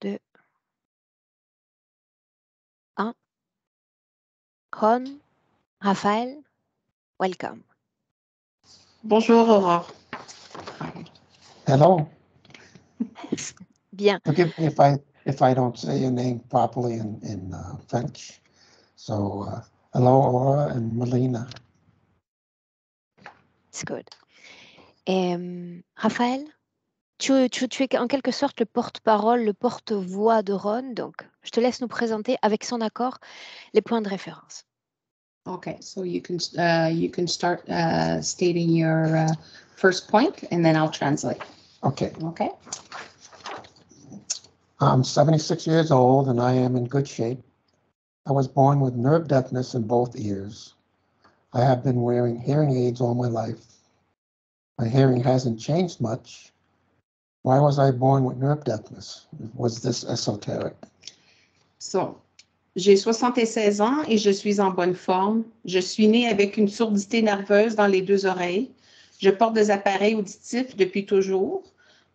2, 1. Ron, Raphaël, welcome. Bonjour Aurore. Hello. Bien. Forgive me if I don't say your name properly in French. So hello, Aura and Melina. It's good. Raphaël, tu es en quelque sorte le porte-parole, le porte-voix de Ron, donc je te laisse nous présenter avec son accord les points de référence. Okay, so you can start stating your first point, and then I'll translate. Okay. Okay. I'm 76 years old and I am in good shape. I was born with nerve deafness in both ears. I have been wearing hearing aids all my life. My hearing hasn't changed much. Why was I born with nerve deafness? Was this esoteric? So, j'ai 76 ans et je suis en bonne forme. Je suis née avec une surdité nerveuse dans les deux oreilles. Je porte des appareils auditifs depuis toujours.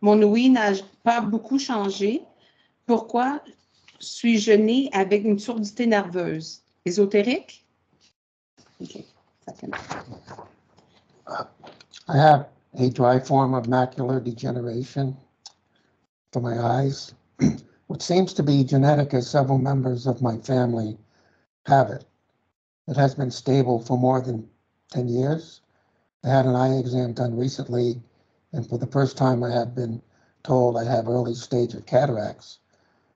Mon ouïe n'a pas beaucoup changé. Pourquoi suis-je née avec une surdité nerveuse? Ésotérique? Okay. Second. I have a dry form of macular degeneration for my eyes, which seems to be genetic as several members of my family have it. It has been stable for more than 10 years. I had an eye exam done recently, and for the first time I have been told I have early stage of cataracts.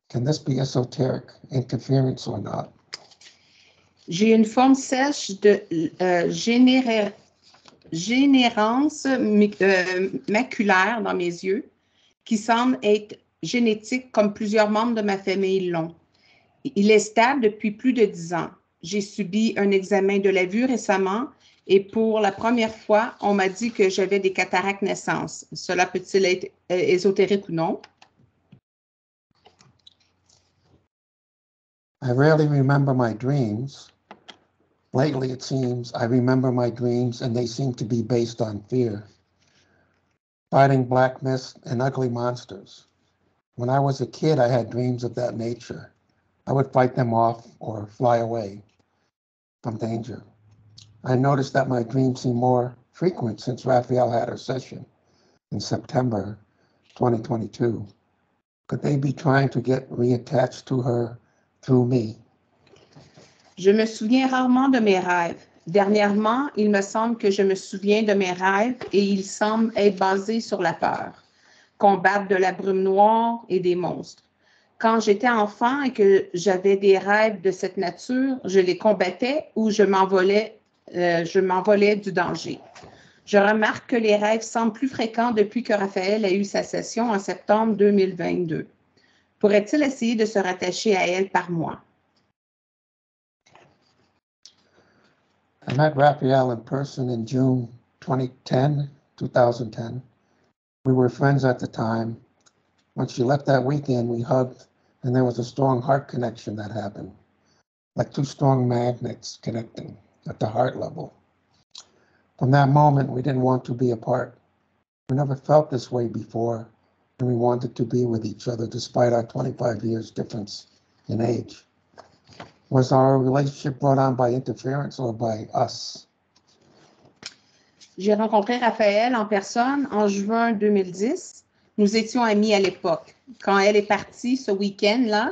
Can this be esoteric interference or not? J'ai une forme sèche de générance maculaire dans mes yeux qui semble être génétique comme plusieurs membres de ma famille l'ont. Il est stable depuis plus de 10 ans. J'ai subi un examen de la vue récemment et pour la première fois, on m'a dit que j'avais des cataractes naissance. Cela peut-il être ésotérique ou non? I rarely remember my dreams. Lately, it seems I remember my dreams and they seem to be based on fear. Fighting black mist and ugly monsters. When I was a kid, I had dreams of that nature. I would fight them off or fly away from danger. I noticed that my dreams seem more frequent since Raphael had her session in September 2022. Could they be trying to get reattached to her through me? Je me souviens rarement de mes rêves. Dernièrement, il me semble que je me souviens de mes rêves et ils semblent être basés sur la peur, combattre de la brume noire et des monstres. Quand j'étais enfant et que j'avais des rêves de cette nature, je les combattais ou je m'envolais du danger. Je remarque que les rêves semblent plus fréquents depuis que Raphaël a eu sa session en septembre 2022. Pourrait-il essayer de se rattacher à elle par moi? I met Raphael in person in June 2010. We were friends at the time. When she left that weekend, we hugged, and there was a strong heart connection that happened, like two strong magnets connecting at the heart level. From that moment, we didn't want to be apart. We never felt this way before, and we wanted to be with each other despite our 25 years difference in age. Was our relationship brought on by interference or by us? J'ai rencontré Raphaël en personne en juin 2010. Nous étions amis à l'époque. Quand elle est partie ce week-end-là,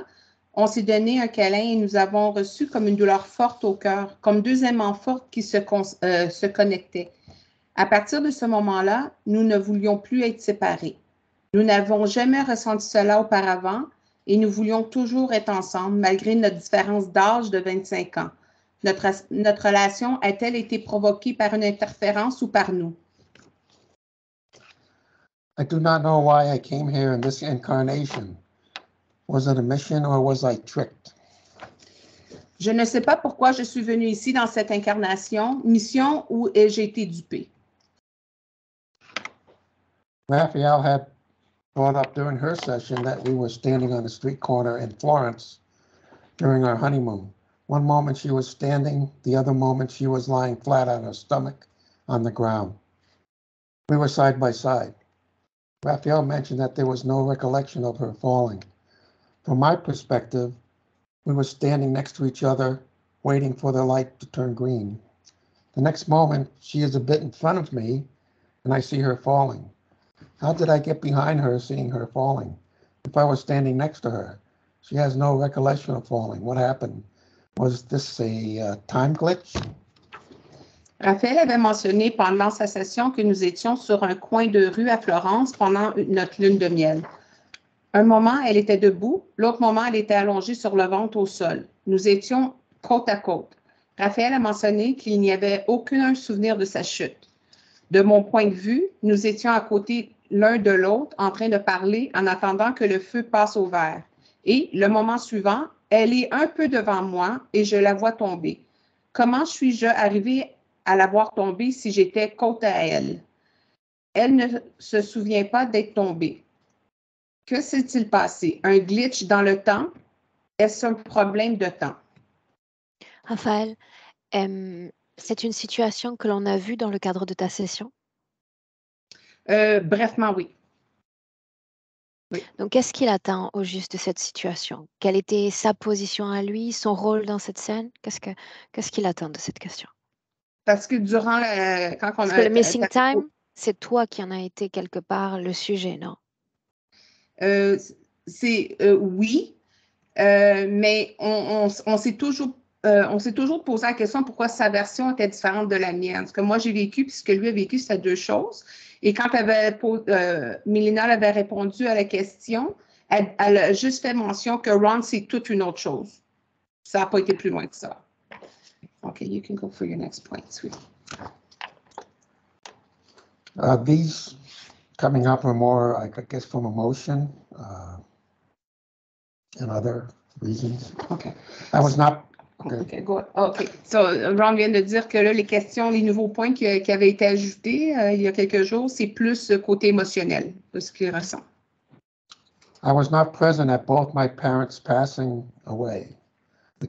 on s'est donné un câlin et nous avons reçu comme une douleur forte au cœur, comme deux aimants forts qui se connectaient. À partir de ce moment-là, nous ne voulions plus être séparés. Nous n'avons jamais ressenti cela auparavant et nous voulions toujours être ensemble malgré notre différence d'âge de 25 ans. Notre relation a-t-elle été provoquée par une interférence ou par nous? I do not know why I came here in this incarnation. Was it a mission or was I tricked? Je ne sais pas pourquoi je suis venue ici dans cette incarnation, mission ou ai-je été dupée. Raphael had brought up during her session that we were standing on a street corner in Florence during our honeymoon. One moment she was standing, the other moment she was lying flat on her stomach on the ground. We were side by side. Raphael mentioned that there was no recollection of her falling. From my perspective, we were standing next to each other, waiting for the light to turn green. The next moment, she is a bit in front of me, and I see her falling. How did I get behind her, seeing her falling? If I was standing next to her, she has no recollection of falling. What happened? Was this a time glitch? Raphaël avait mentionné pendant sa session que nous étions sur un coin de rue à Florence pendant notre lune de miel. Un moment, elle était debout, l'autre moment, elle était allongée sur le ventre au sol. Nous étions côte à côte. Raphaël a mentionné qu'il n'y avait aucun souvenir de sa chute. De mon point de vue, nous étions à côté l'un de l'autre en train de parler en attendant que le feu passe au vert. Et le moment suivant, elle est un peu devant moi et je la vois tomber. Comment suis-je arrivée à la voir tomber si j'étais côte à elle? Elle ne se souvient pas d'être tombée. Que s'est-il passé? Un glitch dans le temps? Est-ce un problème de temps? Raphaël, c'est une situation que l'on a vue dans le cadre de ta session. Brefement, oui. Donc, qu'est-ce qu'il attend au juste de cette situation? Quelle était sa position à lui, son rôle dans cette scène? Qu'est-ce qu'il attend de cette question? Parce que durant quand on Parce que le missing time, c'est toi qui en a été quelque part le sujet, non? Oui, mais on s'est toujours posé la question pourquoi sa version était différente de la mienne. Ce que moi j'ai vécu, puis ce que lui a vécu, c'était deux choses. Et quand Mélina avait répondu à la question, elle a juste fait mention que Ron, c'est toute une autre chose. Ça n'a pas été plus loin que ça. OK, you can go for your next point, sweet. These coming up are more, I guess, from emotion and other reasons. OK. I was not. Okay, go ahead. OK. So, Ron vient de dire que là, les nouveaux points qui avaient été ajoutés il y a quelques jours, c'est plus côté émotionnel de ce qu'il ressent. I was not present at both my parents passing away. I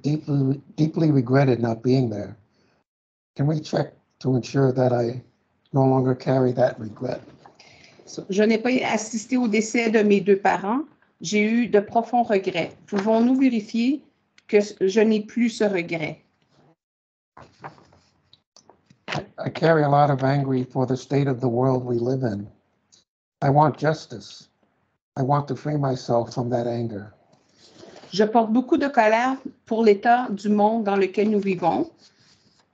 deeply regretted not being there. Can we check to ensure that I no longer carry that regret? So, je n'ai pas assisté au décès de mes deux parents. J'ai eu de profonds regrets. Pouvons-nous vérifier que je n'ai plus ce regret? I carry a lot of anger for the state of the world we live in. I want justice. I want to free myself from that anger. Je porte beaucoup de colère pour l'état du monde dans lequel nous vivons.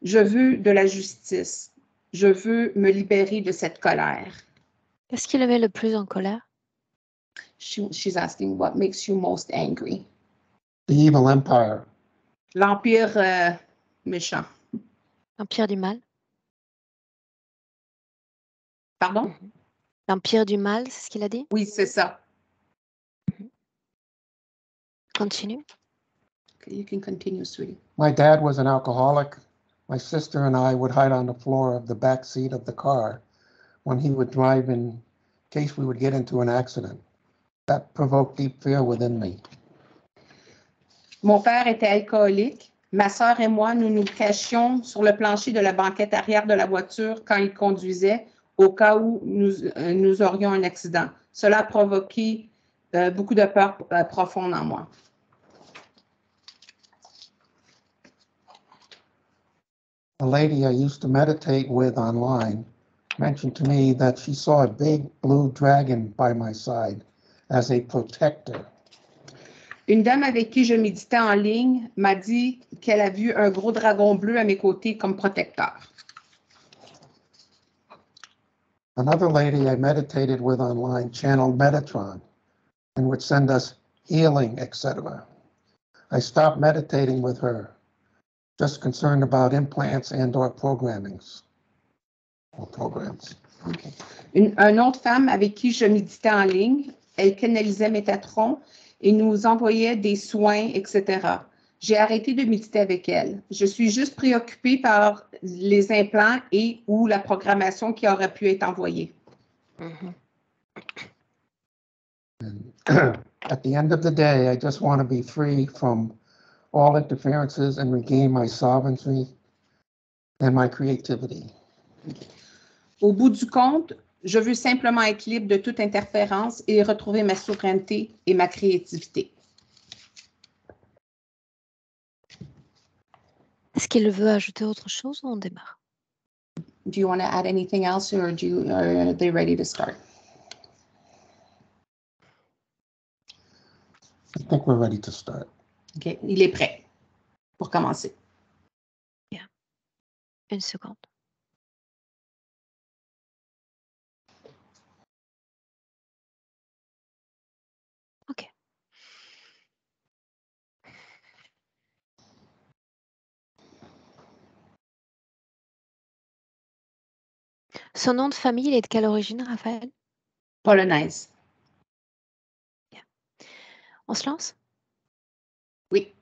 Je veux de la justice. Je veux me libérer de cette colère. Qu'est-ce qui le met le plus en colère? She's asking what makes you most angry. The evil empire. L'empire méchant. L'empire du mal? Pardon? L'empire du mal, c'est ce qu'il a dit? Oui, c'est ça. Continue. Okay, you can continue, sweetie. My dad was an alcoholic. My sister and I would hide on the floor of the back seat of the car when he would drive in case we would get into an accident. That provoked deep fear within me. Mon père était alcoolique. Ma sœur et moi, nous nous cachions sur le plancher de la banquette arrière de la voiture quand il conduisait, au cas où nous aurions un accident. Cela a provoqué beaucoup de peur profonde en moi. A lady I used to meditate with online mentioned to me that she saw a big blue dragon by my side as a protector. Une dame avec qui je méditais en ligne m'a dit qu'elle a vu un gros dragon bleu à mes côtés comme protecteur. Another lady I meditated with online channeled Metatron and would send us healing, etc. I stopped meditating with her, just concerned about implants and/or programmings or programs. Okay. Une autre femme avec qui je méditais en ligne, elle canalisait Métatron et nous envoyait des soins, etc. J'ai arrêté de méditer avec elle. Je suis juste préoccupée par les implants et ou la programmation qui aurait pu être envoyée. At the end of the day, I just want to be free from all interferences and regain my sovereignty and my creativity. Au bout du compte, je veux simplement être libre de toute interférence et retrouver ma souveraineté et ma créativité. Est-ce qu'il veut ajouter autre chose ou on démarre? Do you want to add anything else or are they ready to start? I think we're ready to start. OK, il est prêt pour commencer. Une seconde. OK. Son nom de famille, il est de quelle origine, Raphaël? Polonaise. On se lance? Oui,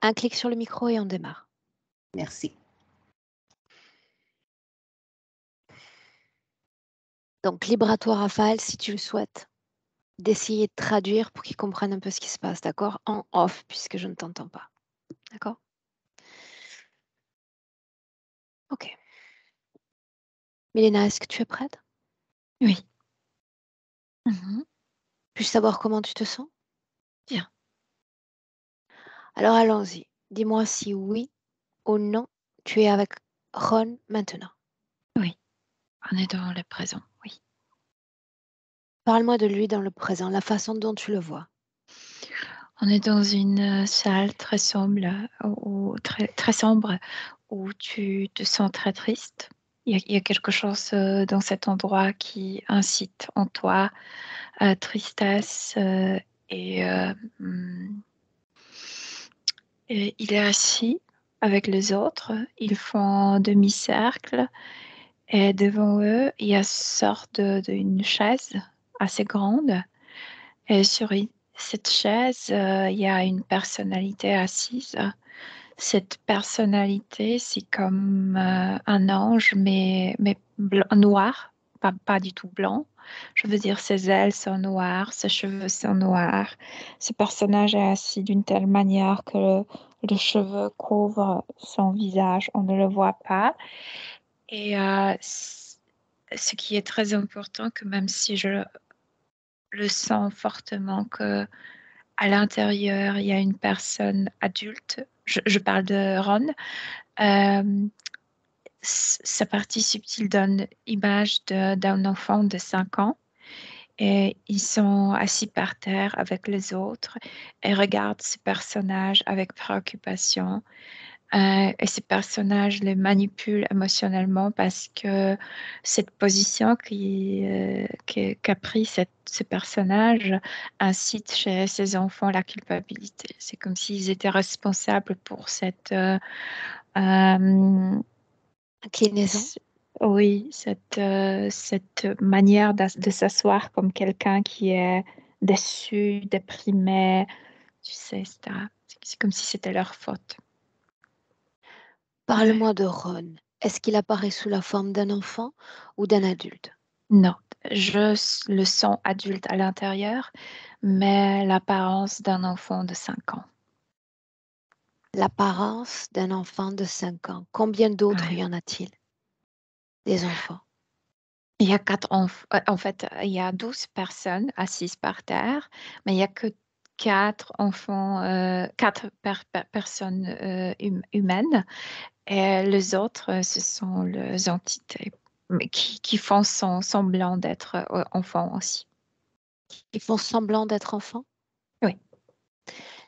Un clic sur le micro et on démarre. merci. Donc, libre à toi, Raphaël, si tu le souhaites, d'essayer de traduire pour qu'il comprenne un peu ce qui se passe, d'accord? En off, puisque je ne t'entends pas. D'accord? OK. Milena, est-ce que tu es prête? Oui. Mhm. Puis-je savoir comment tu te sens? Bien. Alors allons-y. Dis-moi si oui ou non, tu es avec Ron maintenant. On est dans le présent, oui. Parle-moi de lui dans le présent, la façon dont tu le vois. On est dans une salle très sombre, ou très sombre, où tu te sens très triste. Il y a quelque chose dans cet endroit qui incite en toi tristesse et il est assis avec les autres. Ils font demi-cercle et devant eux, il y a une sorte d'une chaise assez grande. Et sur cette chaise, il y a une personnalité assise. Cette personnalité, c'est comme un ange, mais noir, pas du tout blanc. Je veux dire, ses ailes sont noires, ses cheveux sont noirs. Ce personnage est assis d'une telle manière que les cheveux couvrent son visage, on ne le voit pas. Et ce qui est très important, que même si je le sens fortement, que à l'intérieur, il y a une personne adulte. Je parle de Ron. Sa partie subtile donne image d'un enfant de 5 ans. Et ils sont assis par terre avec les autres et regardent ce personnage avec préoccupation. Et ce personnage les manipule émotionnellement parce que cette position qu'a pris ce personnage incite chez ces enfants la culpabilité. C'est comme s'ils étaient responsables pour cette Inclinaison. oui, cette manière de s'asseoir comme quelqu'un qui est déçu, déprimé, tu sais, etc. C'est comme si c'était leur faute. Parle-moi de Ron. Est-ce qu'il apparaît sous la forme d'un enfant ou d'un adulte? Non, je le sens adulte à l'intérieur, mais l'apparence d'un enfant de 5 ans. L'apparence d'un enfant de 5 ans. Combien d'autres Ouais. y en a-t-il? Des enfants. Il y a 4 enfants. En fait, il y a 12 personnes assises par terre, mais il n'y a que 4 enfants, 4 personnes humaines. Et les autres, ce sont les entités mais qui font semblant d'être enfants aussi. Ils font semblant d'être enfants? Oui.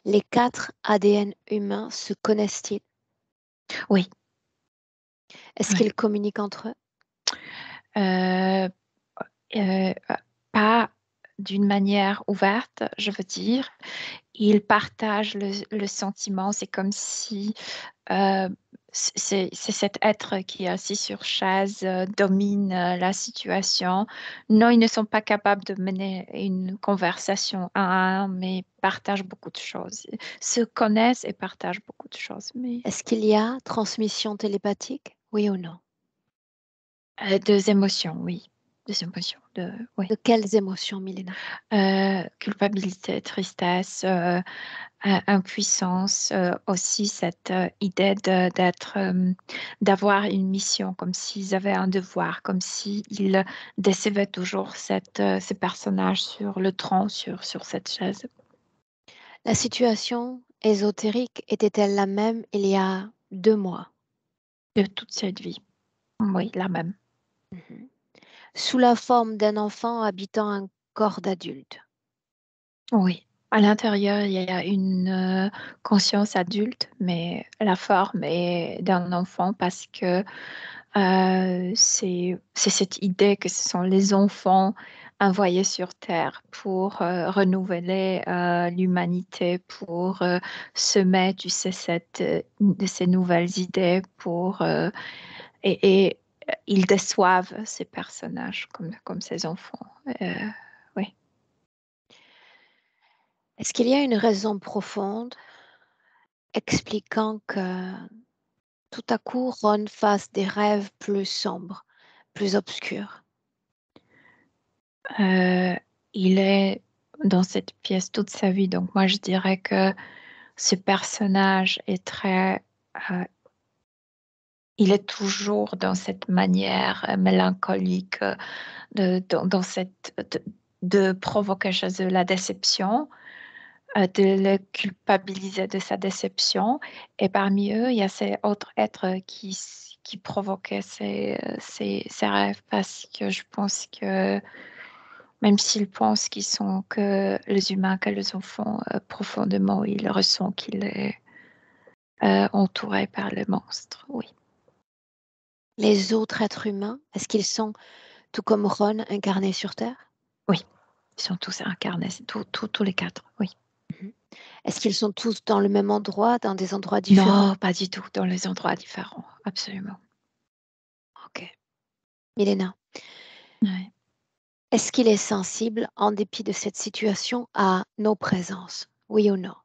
Les 4 ADN humains se connaissent-ils? Oui. Est-ce Oui. qu'ils communiquent entre eux? Euh, euh, Pas d'une manière ouverte, je veux dire. Ils partagent le sentiment. C'est comme si c'est cet être qui est assis sur chaise domine la situation. Non, ils ne sont pas capables de mener une conversation un à un, mais partagent beaucoup de choses. Se connaissent et partagent beaucoup de choses. Mais Est-ce qu'il y a transmission télépathique? Oui ou non? deux émotions, oui. Deux émotions. Oui. De quelles émotions, Milena? Culpabilité, tristesse, impuissance, aussi cette idée d'avoir une mission, comme s'ils avaient un devoir, comme s'ils décevaient toujours ce personnage sur le tronc, sur cette chaise. La situation ésotérique était-elle la même il y a 2 mois? de toute cette vie. Oui, la même. Sous la forme d'un enfant habitant un corps d'adulte. Oui. À l'intérieur, il y a une conscience adulte, mais la forme est d'un enfant parce que c'est cette idée que ce sont les enfants envoyés sur Terre pour renouveler l'humanité, pour semer, tu sais, de ces nouvelles idées, et ils déçoivent ces personnages comme ces enfants. Oui. Est-ce qu'il y a une raison profonde expliquant que tout à coup Ron fasse des rêves plus sombres, plus obscurs? Il est dans cette pièce toute sa vie, donc moi je dirais que ce personnage est il est toujours dans cette manière mélancolique dans de provoquer chez eux la déception, de le culpabiliser de sa déception. Et parmi eux, il y a ces autres êtres qui provoquaient ces rêves parce que je pense que même s'ils pensent qu'ils sont que les humains, que les enfants, profondément, ils ressentent qu'il est entouré par le monstre, oui. Les autres êtres humains, est-ce qu'ils sont, tout comme Ron, incarnés sur Terre? Oui, ils sont tous incarnés, tous les quatre, oui. Est-ce qu'ils sont tous dans le même endroit, dans des endroits différents? Non, pas du tout, dans les endroits différents, absolument. Ok. Milena, Ouais. est-ce qu'il est sensible, en dépit de cette situation, à nos présences? Oui ou non?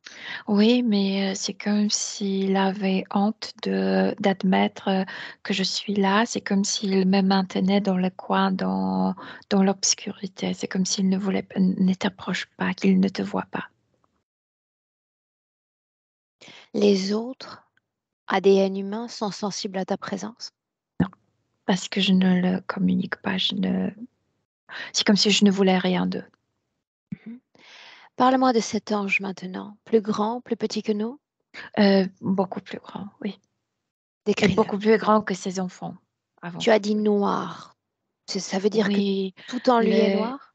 Oui, mais c'est comme s'il avait honte d'admettre que je suis là. C'est comme s'il me maintenait dans le coin, dans l'obscurité. C'est comme s'il ne t'approche pas, qu'il ne te voit pas. Les autres ADN humains sont sensibles à ta présence? Parce que je ne le communique pas. C'est comme si je ne voulais rien d'eux. Mhm. Parle-moi de cet ange maintenant. Plus grand, plus petit que nous? Beaucoup plus grand, oui. Et Décris-le. beaucoup plus grand que ses enfants, avant Tu as tout. dit noir. Ça veut dire que Oui, tout en lui est noir?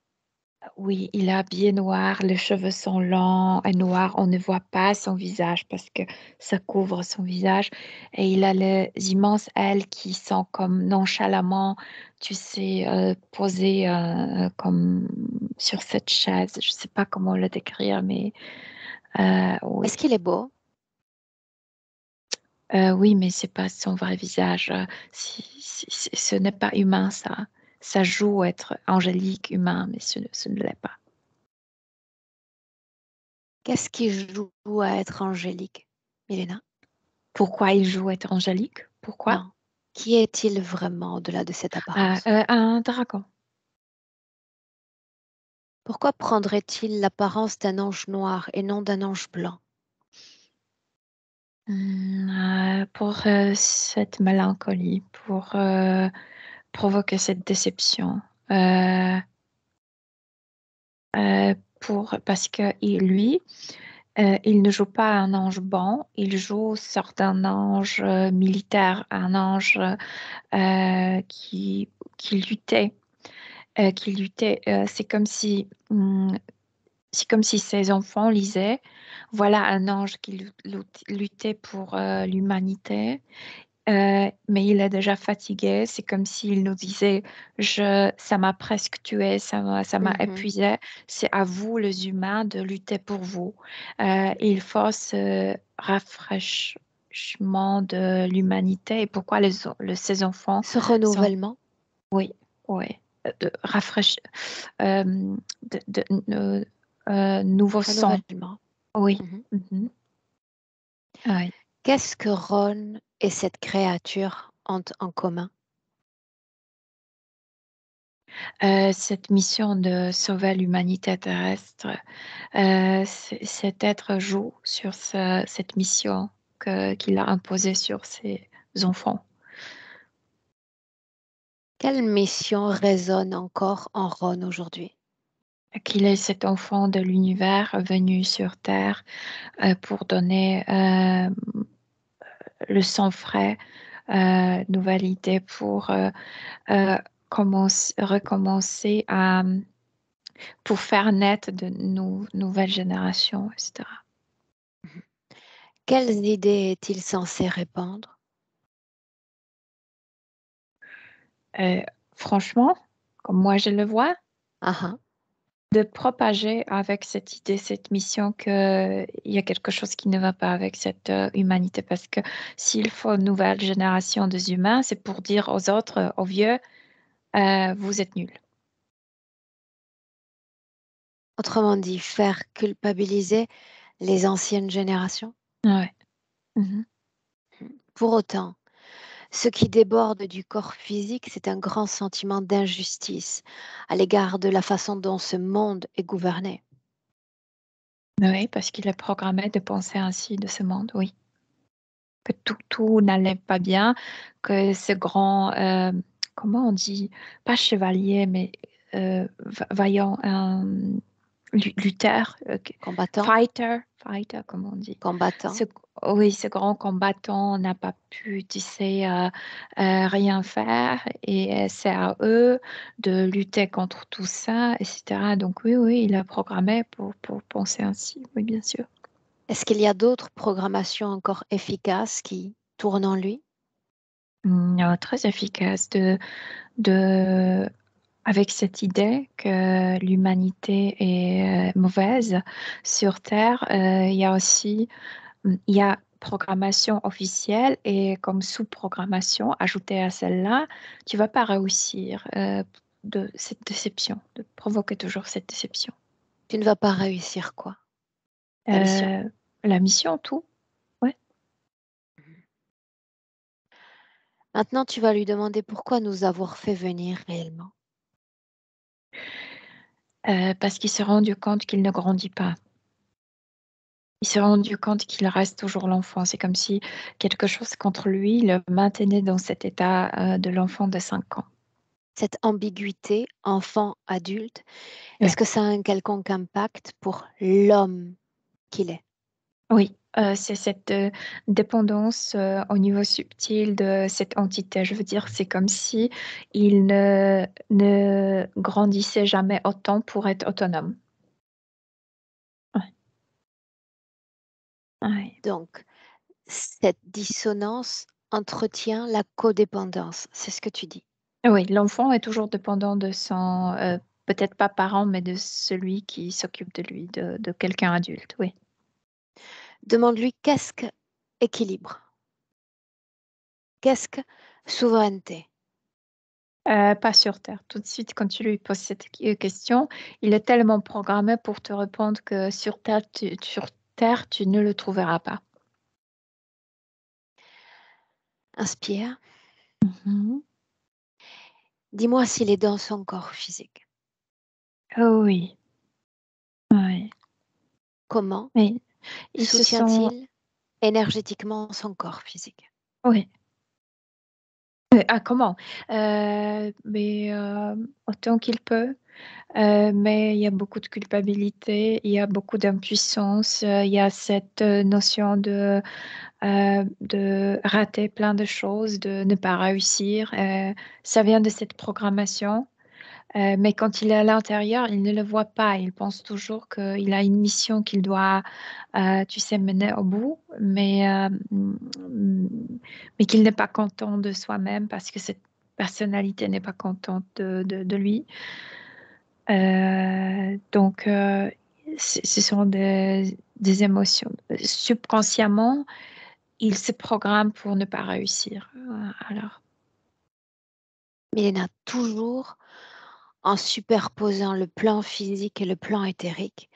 oui, il est habillé noir, les cheveux sont longs et noirs. On ne voit pas son visage parce que ça couvre son visage. Et il a les immenses ailes qui sont comme nonchalamment, tu sais, posées comme sur cette chaise. Je ne sais pas comment le décrire, mais oui. Est-ce qu'il est beau? Oui, mais c'est pas son vrai visage. Ce n'est pas humain, ça. Ça joue être angélique, humain, mais ce ne l'est pas. Qu'est-ce qui joue à être angélique, Milena? Pourquoi il joue être angélique? Pourquoi? Non. Qui est-il vraiment au-delà de cette apparence? Un dragon. Pourquoi prendrait-il l'apparence d'un ange noir et non d'un ange blanc? Pour cette mélancolie, pour provoquer cette déception. Euh, parce que lui, il ne joue pas un ange bon, il joue sorte d'un ange militaire, un ange qui luttait. C'est comme si ses enfants lisaient, voilà un ange qui luttait pour l'humanité, mais il est déjà fatigué. C'est comme s'il nous disait, ça m'a presque tué, ça m'a Mhm. épuisé. C'est à vous, les humains, de lutter pour vous. Il faut ce rafraîchissement de l'humanité. Et pourquoi ces enfants Ce sont, renouvellement, oui, oui, euh, nouveau sang. renouvellement. Oui. Mhm. Mhm. Oui. Qu'est-ce que Ron et cette créature ont en commun? Cette mission de sauver l'humanité terrestre, cet être joue sur cette mission qu'il a imposée sur ses enfants. Quelle mission résonne encore en Ron aujourd'hui? Qu'il est cet enfant de l'univers venu sur Terre pour donner le sang frais nouvelle idée pour recommencer pour faire naître de nouvelles générations, etc. Quelles idées est-il censé répandre? Franchement, comme moi je le vois, Ah ah. de propager avec cette idée, cette mission qu'il y a quelque chose qui ne va pas avec cette humanité. Parce que s'il faut une nouvelle génération des humains, c'est pour dire aux autres, aux vieux, vous êtes nuls. Autrement dit, faire culpabiliser les anciennes générations. Ouais. Mhm. Pour autant, ce qui déborde du corps physique, c'est un grand sentiment d'injustice à l'égard de la façon dont ce monde est gouverné. Oui, parce qu'il est programmé de penser ainsi de ce monde, oui. Que tout n'allait pas bien, que ce grand, comment on dit, pas chevalier, mais vaillant, lutteur, Combattant, fighter, comme on dit. combattant. Oui, ce grand combattant n'a pas pu, tu sais, rien faire et c'est à eux de lutter contre tout ça, etc. Donc oui, il a programmé pour penser ainsi, oui, bien sûr. Est-ce qu'il y a d'autres programmations encore efficaces qui tournent en lui? Très efficace de, avec cette idée que l'humanité est mauvaise sur Terre, il y a aussi il y a programmation officielle et comme sous-programmation ajoutée à celle-là, tu vas pas réussir de cette déception, de provoquer toujours cette déception. Tu ne vas pas réussir quoi? La mission. Euh, la mission, tout, ouais. Maintenant, tu vas lui demander pourquoi nous avoir fait venir réellement. Parce qu'il s'est rendu compte qu'il ne grandit pas. Il s'est rendu compte qu'il reste toujours l'enfant. C'est comme si quelque chose contre lui le maintenait dans cet état de l'enfant de 5 ans. Cette ambiguïté, enfant-adulte, est-ce Ouais. que ça a un quelconque impact pour l'homme qu'il est? Oui, c'est cette dépendance au niveau subtil de cette entité. Je veux dire, c'est comme si il ne grandissait jamais autant pour être autonome. Ouais. Ouais. Donc, cette dissonance entretient la codépendance, c'est ce que tu dis. Oui, l'enfant est toujours dépendant de son, peut-être pas parent, mais de celui qui s'occupe de lui, de quelqu'un adulte, oui. Demande-lui qu'est-ce que équilibre? Qu'est-ce que souveraineté? Pas sur Terre. Tout de suite, quand tu lui poses cette question, il est tellement programmé pour te répondre que sur Terre, tu ne le trouveras pas. Inspire. Mhm. Dis-moi s'il est dans son corps physique. Oh oui, oui. Comment Mais ils se sont, soutient-il énergétiquement son corps physique? oui. Comment? Mais autant qu'il peut. Mais il y a beaucoup de culpabilité, il y a beaucoup d'impuissance, il y a cette notion de rater plein de choses, de ne pas réussir. Ça vient de cette programmation. Mais quand il est à l'intérieur, il ne le voit pas. Il pense toujours qu'il a une mission qu'il doit, tu sais, mener au bout, mais qu'il n'est pas content de soi-même parce que cette personnalité n'est pas contente de lui. Donc, ce sont des émotions. Subconsciemment, il se programme pour ne pas réussir. Alors, Milena, toujours en superposant le plan physique et le plan éthérique,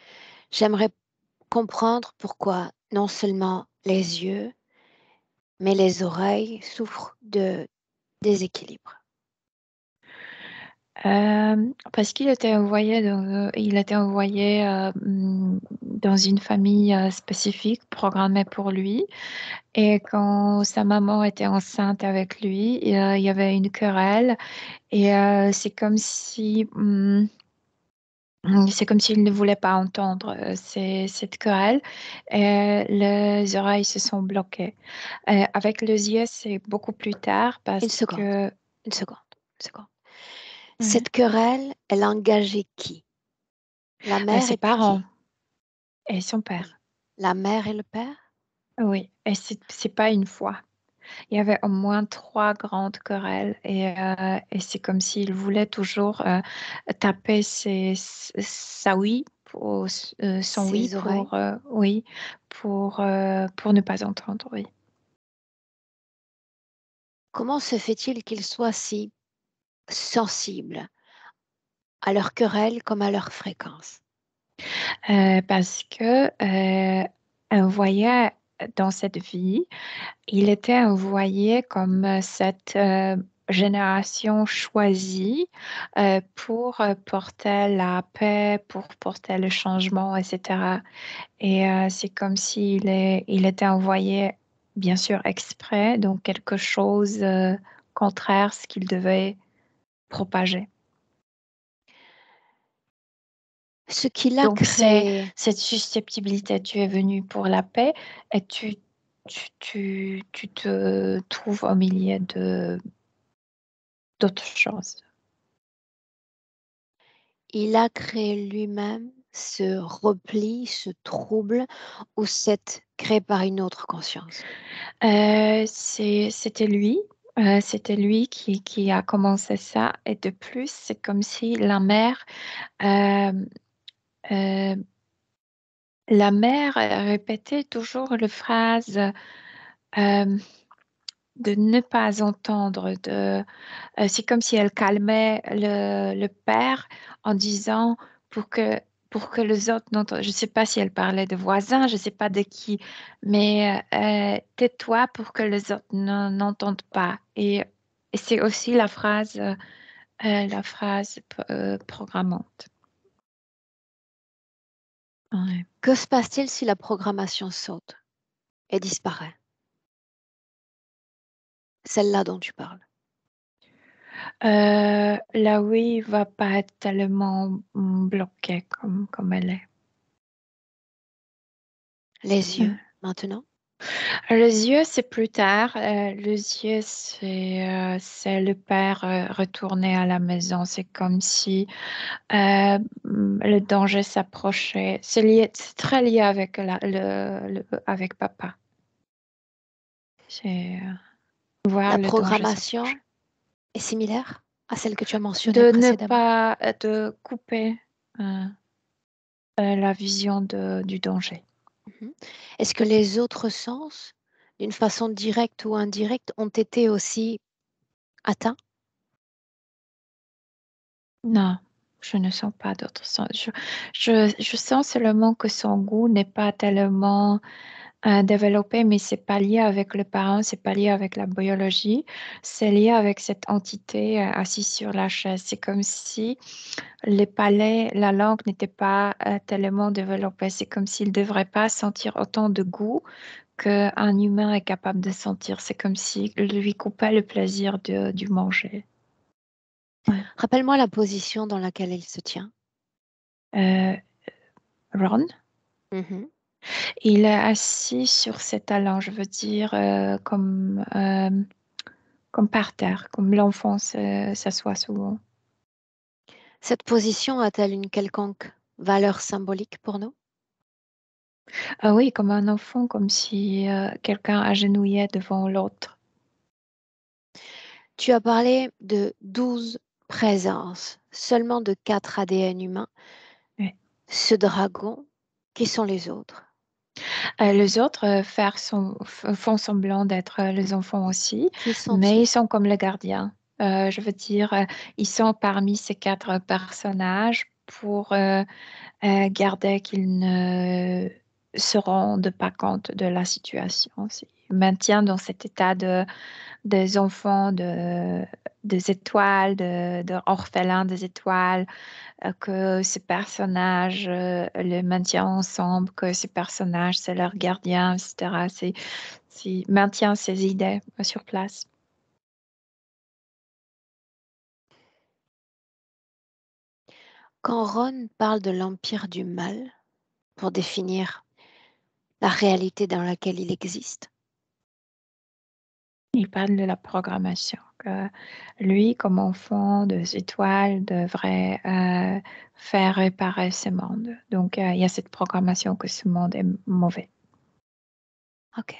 j'aimerais comprendre pourquoi non seulement les yeux, mais les oreilles souffrent de déséquilibre. parce qu'il était envoyé dans une famille spécifique, programmée pour lui. Et quand sa maman était enceinte avec lui, il y avait une querelle. Et c'est comme si C'est comme s'il ne voulait pas entendre cette querelle. Les oreilles se sont bloquées. Avec les yeux, c'est beaucoup plus tard Une parce seconde, que une seconde, une seconde. Ouais. Cette querelle, elle a engagé qui? La mère Ses et puis parents qui? et son père. La mère et le père? Oui, et c'est pas une fois. Il y avait au moins 3 grandes querelles et c'est comme s'il voulait toujours taper sa oui, son oui Ses oreilles? oui, pour ne pas entendre, oui. Comment se fait-il qu'ils soient si sensibles à leur querelle comme à leur fréquence? Parce que on voyait dans cette vie, il était envoyé comme cette génération choisie pour porter la paix, pour porter le changement, etc. Et c'est comme il était envoyé, bien sûr, exprès, donc quelque chose contraire ce qu'il devait propager. Ce qu'il a Donc c'est créé, cette susceptibilité, tu es venu pour la paix et tu te trouves au milieu de d'autres choses. il a créé lui-même ce repli, ce trouble ou c'est créé par une autre conscience? C'était lui qui a commencé ça. Et de plus, c'est comme si euh, euh, la mère répétait toujours la phrase euh, de ne pas entendre. C'est comme si elle calmait le père en disant pour que, pour que les autres n'entendent. Je ne sais pas si elle parlait de voisins, je ne sais pas de qui, mais tais-toi pour que les autres n'entendent pas. Et c'est aussi la phrase programmante. Ouais. Que se passe-t-il si la programmation saute et disparaît? Celle-là dont tu parles. La oui va pas être tellement bloquée comme elle est. Les yeux, maintenant? Les yeux, c'est plus tard. Les yeux, c'est le père retourné à la maison. C'est comme si le danger s'approchait. C'est très lié avec, avec papa. C'est voir La le danger s'approcher. programmation est similaire à celle que tu as mentionnée De ne précédemment? pas de couper la vision du danger. Mhm. Est-ce que les autres sens, d'une façon directe ou indirecte, ont été aussi atteints? Non, je ne sens pas d'autre sens. Je sens seulement que son goût n'est pas tellement développé, mais c'est pas lié avec le parent, c'est pas lié avec la biologie, c'est lié avec cette entité assise sur la chaise. C'est comme si les palais, la langue n'était pas tellement développée. C'est comme s'il ne devrait pas sentir autant de goût qu'un humain est capable de sentir. C'est comme s'il lui coupait le plaisir du manger. Ouais. Rappelle-moi la position dans laquelle il se tient. Euh, Ron? Mhm. Il est assis sur ses talons, je veux dire, comme par terre, comme l'enfant s'assoit souvent. Cette position a-t-elle une quelconque valeur symbolique pour nous? Ah oui, comme un enfant, comme si quelqu'un agenouillait devant l'autre. Tu as parlé de 12 présences, seulement de 4 ADN humains. Oui. Ce dragon, qui sont les autres? Les autres font semblant d'être les enfants aussi, Qui mais sont-ils? ils sont comme les gardiens. Je veux dire, ils sont parmi ces 4 personnages pour garder qu'ils ne se rendent pas compte de la situation. Ils maintiennent dans cet état des enfants, des étoiles, de orphelins des étoiles, que ces personnages les maintiennent ensemble, que ces personnages, c'est leurs gardiens, etc. Maintient ces idées sur place. Quand Ron parle de l'empire du mal pour définir la réalité dans laquelle il existe, Il parle de la programmation, que lui, comme enfant des étoiles, devrait faire réparer ce monde. Donc, il y a cette programmation que ce monde est mauvais. ok.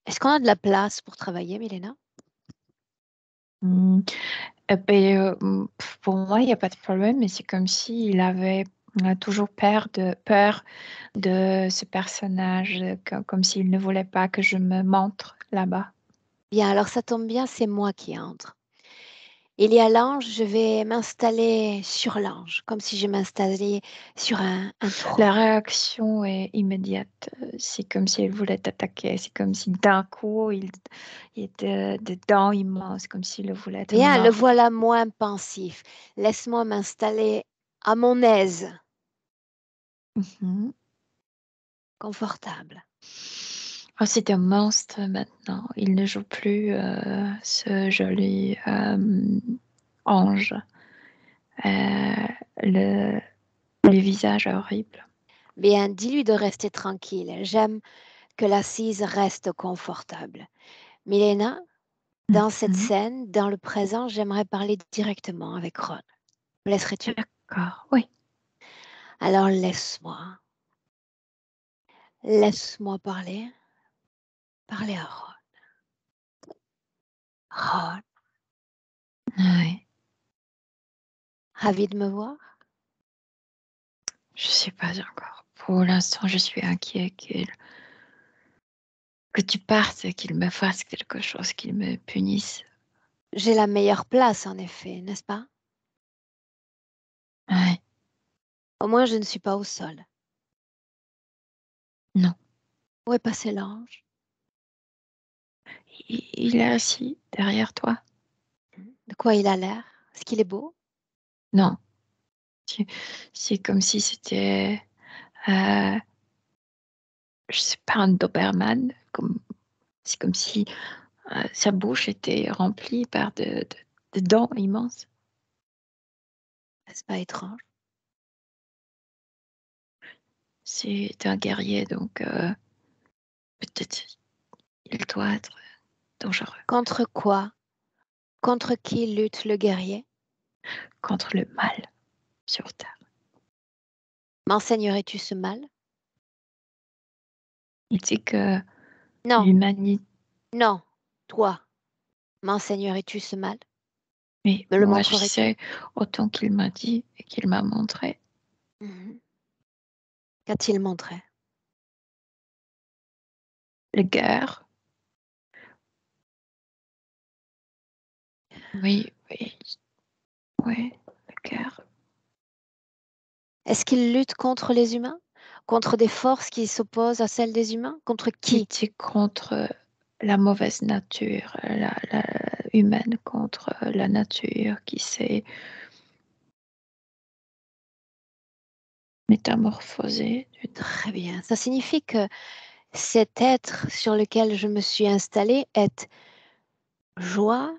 Est-ce qu'on a de la place pour travailler, Milena? Pour moi, il n'y a pas de problème, mais c'est comme s'il avait toujours peur de ce personnage, comme s'il ne voulait pas que je me montre là-bas. Bien, alors ça tombe bien, c'est moi qui entre. Il y a l'ange, je vais m'installer sur l'ange, comme si je m'installais sur un trône. La réaction est immédiate. C'est comme s'il voulait t'attaquer. C'est comme si d'un coup, il était des dents immenses, comme s'il voulait te Bien, le mordre. voilà moins pensif. Laisse-moi m'installer à mon aise, Mhm. confortable. Oh, c'est un monstre maintenant. Il ne joue plus ce joli ange. Le visage horrible. Bien, dis-lui de rester tranquille. J'aime que l'assise reste confortable. Milena, dans cette Mhm. scène, dans le présent, j'aimerais parler directement avec Ron. Me laisserais-tu? D'accord, oui. Alors laisse-moi. Laisse-moi parler. Parler à Ron. Ron, Oui. ravi de me voir? Je ne sais pas encore. Pour l'instant, je suis inquiet que tu partes et qu'il me fasse quelque chose, qu'il me punisse. J'ai la meilleure place, en effet, n'est-ce pas? Oui. Au moins, je ne suis pas au sol. Non. Où est passé l'ange? Il est assis derrière toi. De quoi il a l'air? Est-ce qu'il est beau? Non. C'est c'est comme si c'était, je sais pas, un Doberman. C'est comme si sa bouche était remplie par de dents immenses. N'est-ce pas étrange? C'est un guerrier, donc peut-être il doit être dangereux. Contre quoi? Contre qui lutte le guerrier? Contre le mal sur Terre. M'enseignerais-tu ce mal? Il dit que Non, l'humanité... non, toi. M'enseignerais-tu ce mal? Mais Me le moi, je montrerais-tu? sais autant qu'il m'a dit et qu'il m'a montré. Mhm. Qu'a-t-il montré? La guerre, oui, oui, oui, la guerre. Est-ce qu'il lutte contre les humains? Contre des forces qui s'opposent à celles des humains? Contre Il qui? dit contre la mauvaise nature, la humaine contre la nature qui s'est métamorphosée. Très bien. Ça signifie que cet être sur lequel je me suis installée est joie,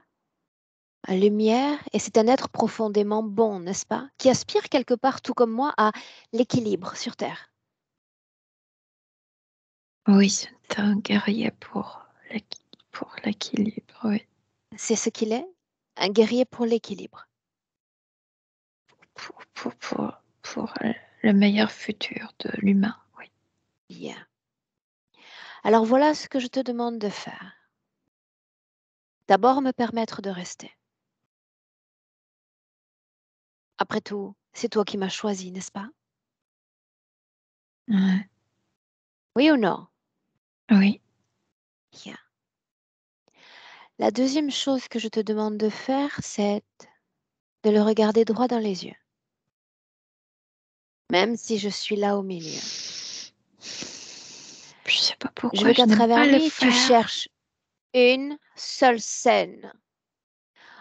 lumière, et c'est un être profondément bon, n'est-ce pas? Qui aspire quelque part, tout comme moi, à l'équilibre sur Terre. Oui, c'est un guerrier pour l'équilibre, oui. C'est ce qu'il est, un guerrier pour l'équilibre. Pour le meilleur futur de l'humain, oui. Bien. Alors voilà ce que je te demande de faire. D'abord, me permettre de rester. Après tout, c'est toi qui m'as choisi, n'est-ce pas? Ouais, Oui ou non? oui. Bien. La deuxième chose que je te demande de faire, c'est de le regarder droit dans les yeux, même si je suis là au milieu. Je sais pas Je pourquoi veux je qu'à n'aime travers pas le lui, tu faire. cherches une seule scène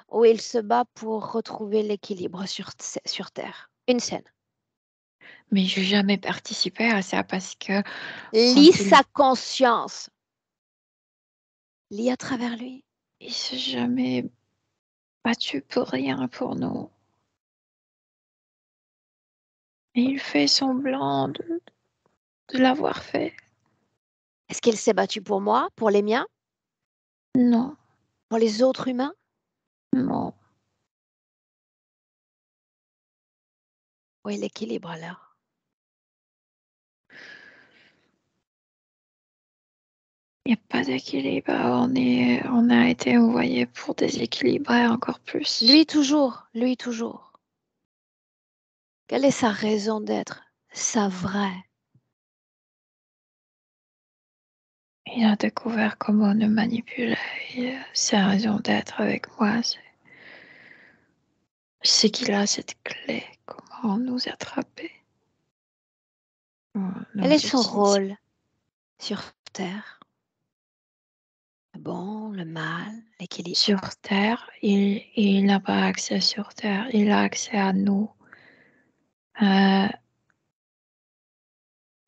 où il se bat pour retrouver l'équilibre sur Terre. Une scène. Mais j'ai jamais participé à ça parce que Lis quand sa conscience. Lis à travers lui. il s'est jamais battu pour rien pour nous. Et il fait semblant de l'avoir fait. Est-ce qu'il s'est battu pour moi, pour les miens, Non, pour les autres humains? non. Où est l'équilibre alors? Il n'y a pas d'équilibre. On a été envoyé pour déséquilibrer encore plus. Lui toujours, lui toujours. Quelle est sa raison d'être, sa vraie? Il a découvert comment nous manipuler. Sa raison d'être avec moi, c'est qu'il a cette clé. Comment nous attraper. Quel Nous est son utiliser. rôle sur Terre? Le bon, le mal, l'équilibre. Sur Terre, il n'a pas accès sur Terre. Il a accès à nous.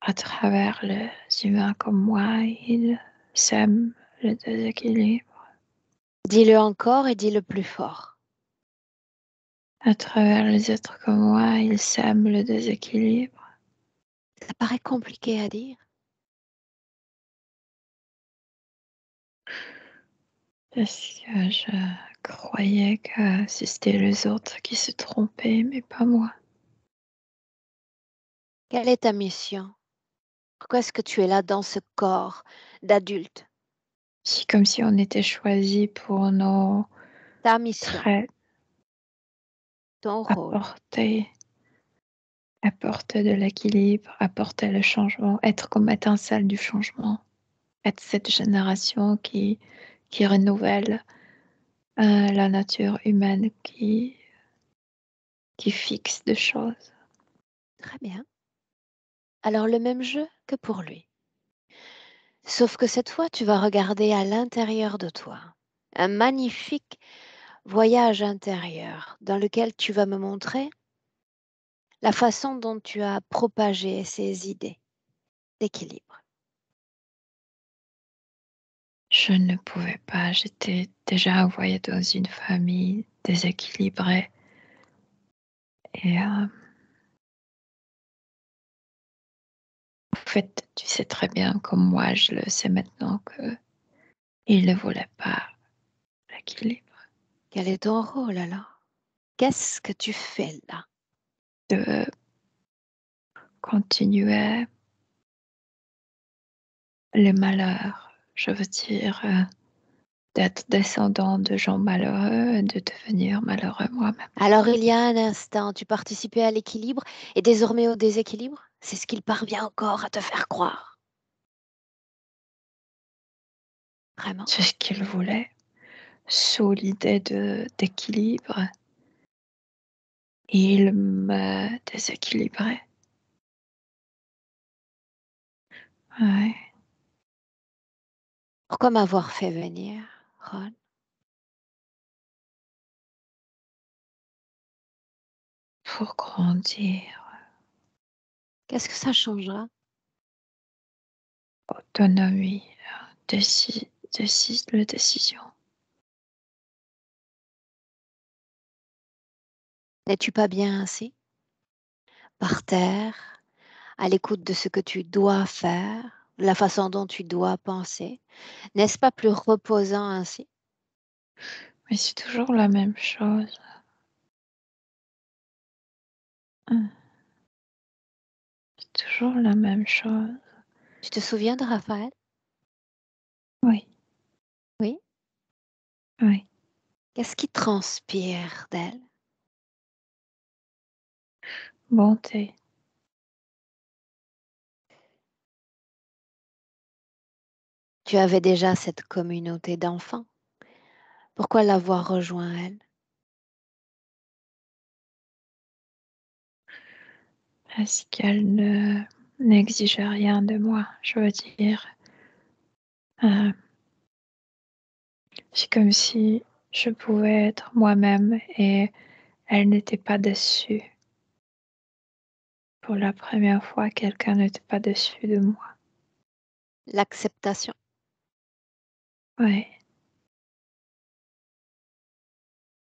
À travers les humains comme moi, il sème le déséquilibre. Dis-le encore et dis-le plus fort. À travers les êtres comme moi, il sème le déséquilibre. Ça paraît compliqué à dire. Parce que je croyais que c'était les autres qui se trompaient, mais pas moi. Quelle est ta mission? Pourquoi est-ce que tu es là dans ce corps d'adulte? C'est comme si on était choisis pour nos Ta mission, traits, ton rôle. apporter de l'équilibre, apporter le changement, être comme étincelle du changement, être cette génération qui renouvelle la nature humaine, qui fixe des choses. Très bien. Alors le même jeu que pour lui. Sauf que cette fois, tu vas regarder à l'intérieur de toi. Un magnifique voyage intérieur dans lequel tu vas me montrer la façon dont tu as propagé ces idées d'équilibre. Je ne pouvais pas, j'étais déjà envoyée dans une famille déséquilibrée. Et en fait, tu sais très bien, comme moi, je le sais maintenant, qu'il ne voulait pas l'équilibre. Quel est ton rôle alors? Qu'est-ce que tu fais là? De continuer les malheurs, je veux dire, d'être descendant de gens malheureux et de devenir malheureux moi-même. Alors il y a un instant, tu participais à l'équilibre et désormais au déséquilibre? C'est ce qu'il parvient encore à te faire croire. Vraiment? C'est ce qu'il voulait, sous l'idée d'équilibre. Il me déséquilibrait. Ouais. Pourquoi m'avoir fait venir, Ron? Pour grandir, Qu'est-ce que ça changera? autonomie, la décision. N'es-tu pas bien ainsi? Par terre, à l'écoute de ce que tu dois faire, la façon dont tu dois penser. N'est-ce pas plus reposant ainsi? Mais c'est toujours la même chose. C'est toujours la même chose. Tu te souviens de Raphaël? Oui, Oui. oui. Qu'est-ce qui transpire d'elle? Bonté. Tu avais déjà cette communauté d'enfants. Pourquoi l'avoir rejoint elle? Parce qu'elle n'exigeait rien de moi. Je veux dire, euh, c'est comme si je pouvais être moi-même et elle n'était pas déçue. Pour la première fois, quelqu'un n'était pas déçu de moi. L'acceptation. Oui,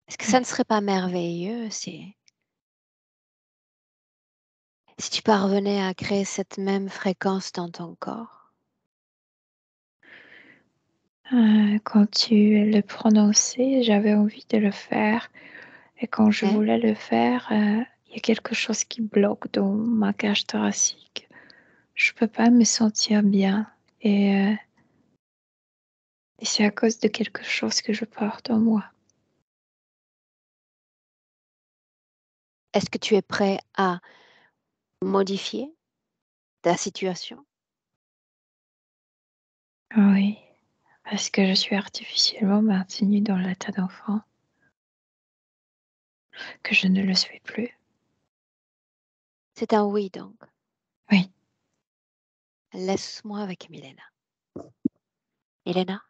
Est-ce que ça ne serait pas merveilleux si Si tu parvenais à créer cette même fréquence dans ton corps, Quand tu le prononçais, j'avais envie de le faire. Et quand je ok? voulais le faire, il y a quelque chose qui bloque dans ma cage thoracique. Je peux pas me sentir bien. Et c'est à cause de quelque chose que je porte en moi. Est-ce que tu es prêt à modifier ta situation? Oui, parce que je suis artificiellement maintenue dans l'état d'enfant, que je ne le suis plus. C'est un oui donc. Oui. Laisse-moi avec Milena. Milena,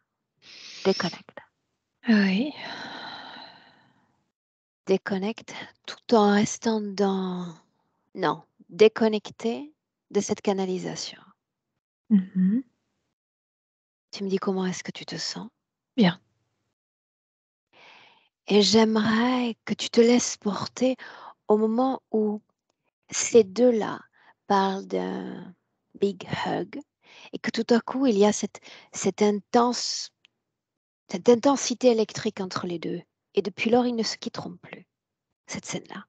déconnecte. Oui. Déconnecte tout en restant dans... Non, déconnecté de cette canalisation. Mhm. Tu me dis comment est-ce que tu te sens? Bien. Et j'aimerais que tu te laisses porter au moment où ces deux-là parlent d'un big hug et que tout à coup il y a cette intensité électrique entre les deux. Et depuis lors, ils ne se quitteront plus, cette scène-là.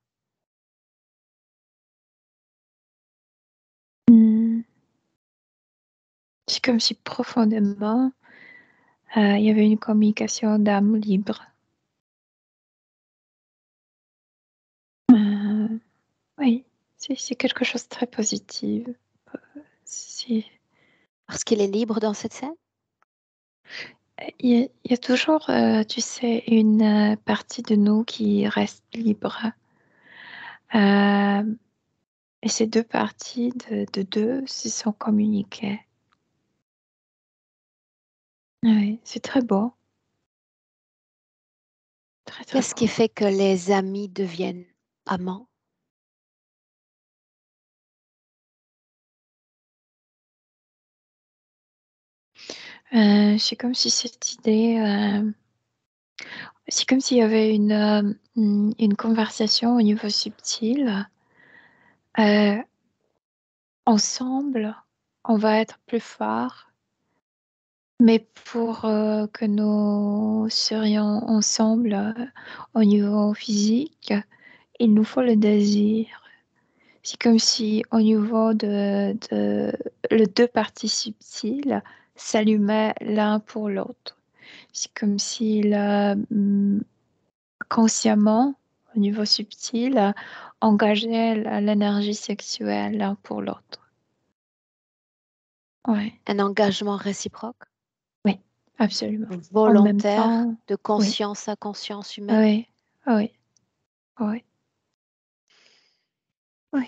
Mm. C'est comme si profondément, il y avait une communication d'âme libre. Oui, c'est quelque chose de très positif. Si- Parce qu'il est libre dans cette scène? il y a toujours, tu sais, une partie de nous qui reste libre. Euh, et ces deux parties de deux se sont communiquées. Oui, c'est très beau. Très, très Qu'est-ce beau. qui fait que les amis deviennent amants? C'est comme si cette idée, c'est comme s'il y avait une conversation au niveau subtil. Euh, Ensemble, on va être plus fort, mais pour que nous serions ensemble au niveau physique, il nous faut le désir. C'est comme si au niveau de les deux parties subtiles s'allumaient l'un pour l'autre. C'est comme si consciemment, au niveau subtil, engageait l'énergie sexuelle l'un pour l'autre. Ouais. Un engagement réciproque, Oui, absolument. En même volontaire, temps, de oui, conscience à conscience humaine? oui, oui, oui, oui.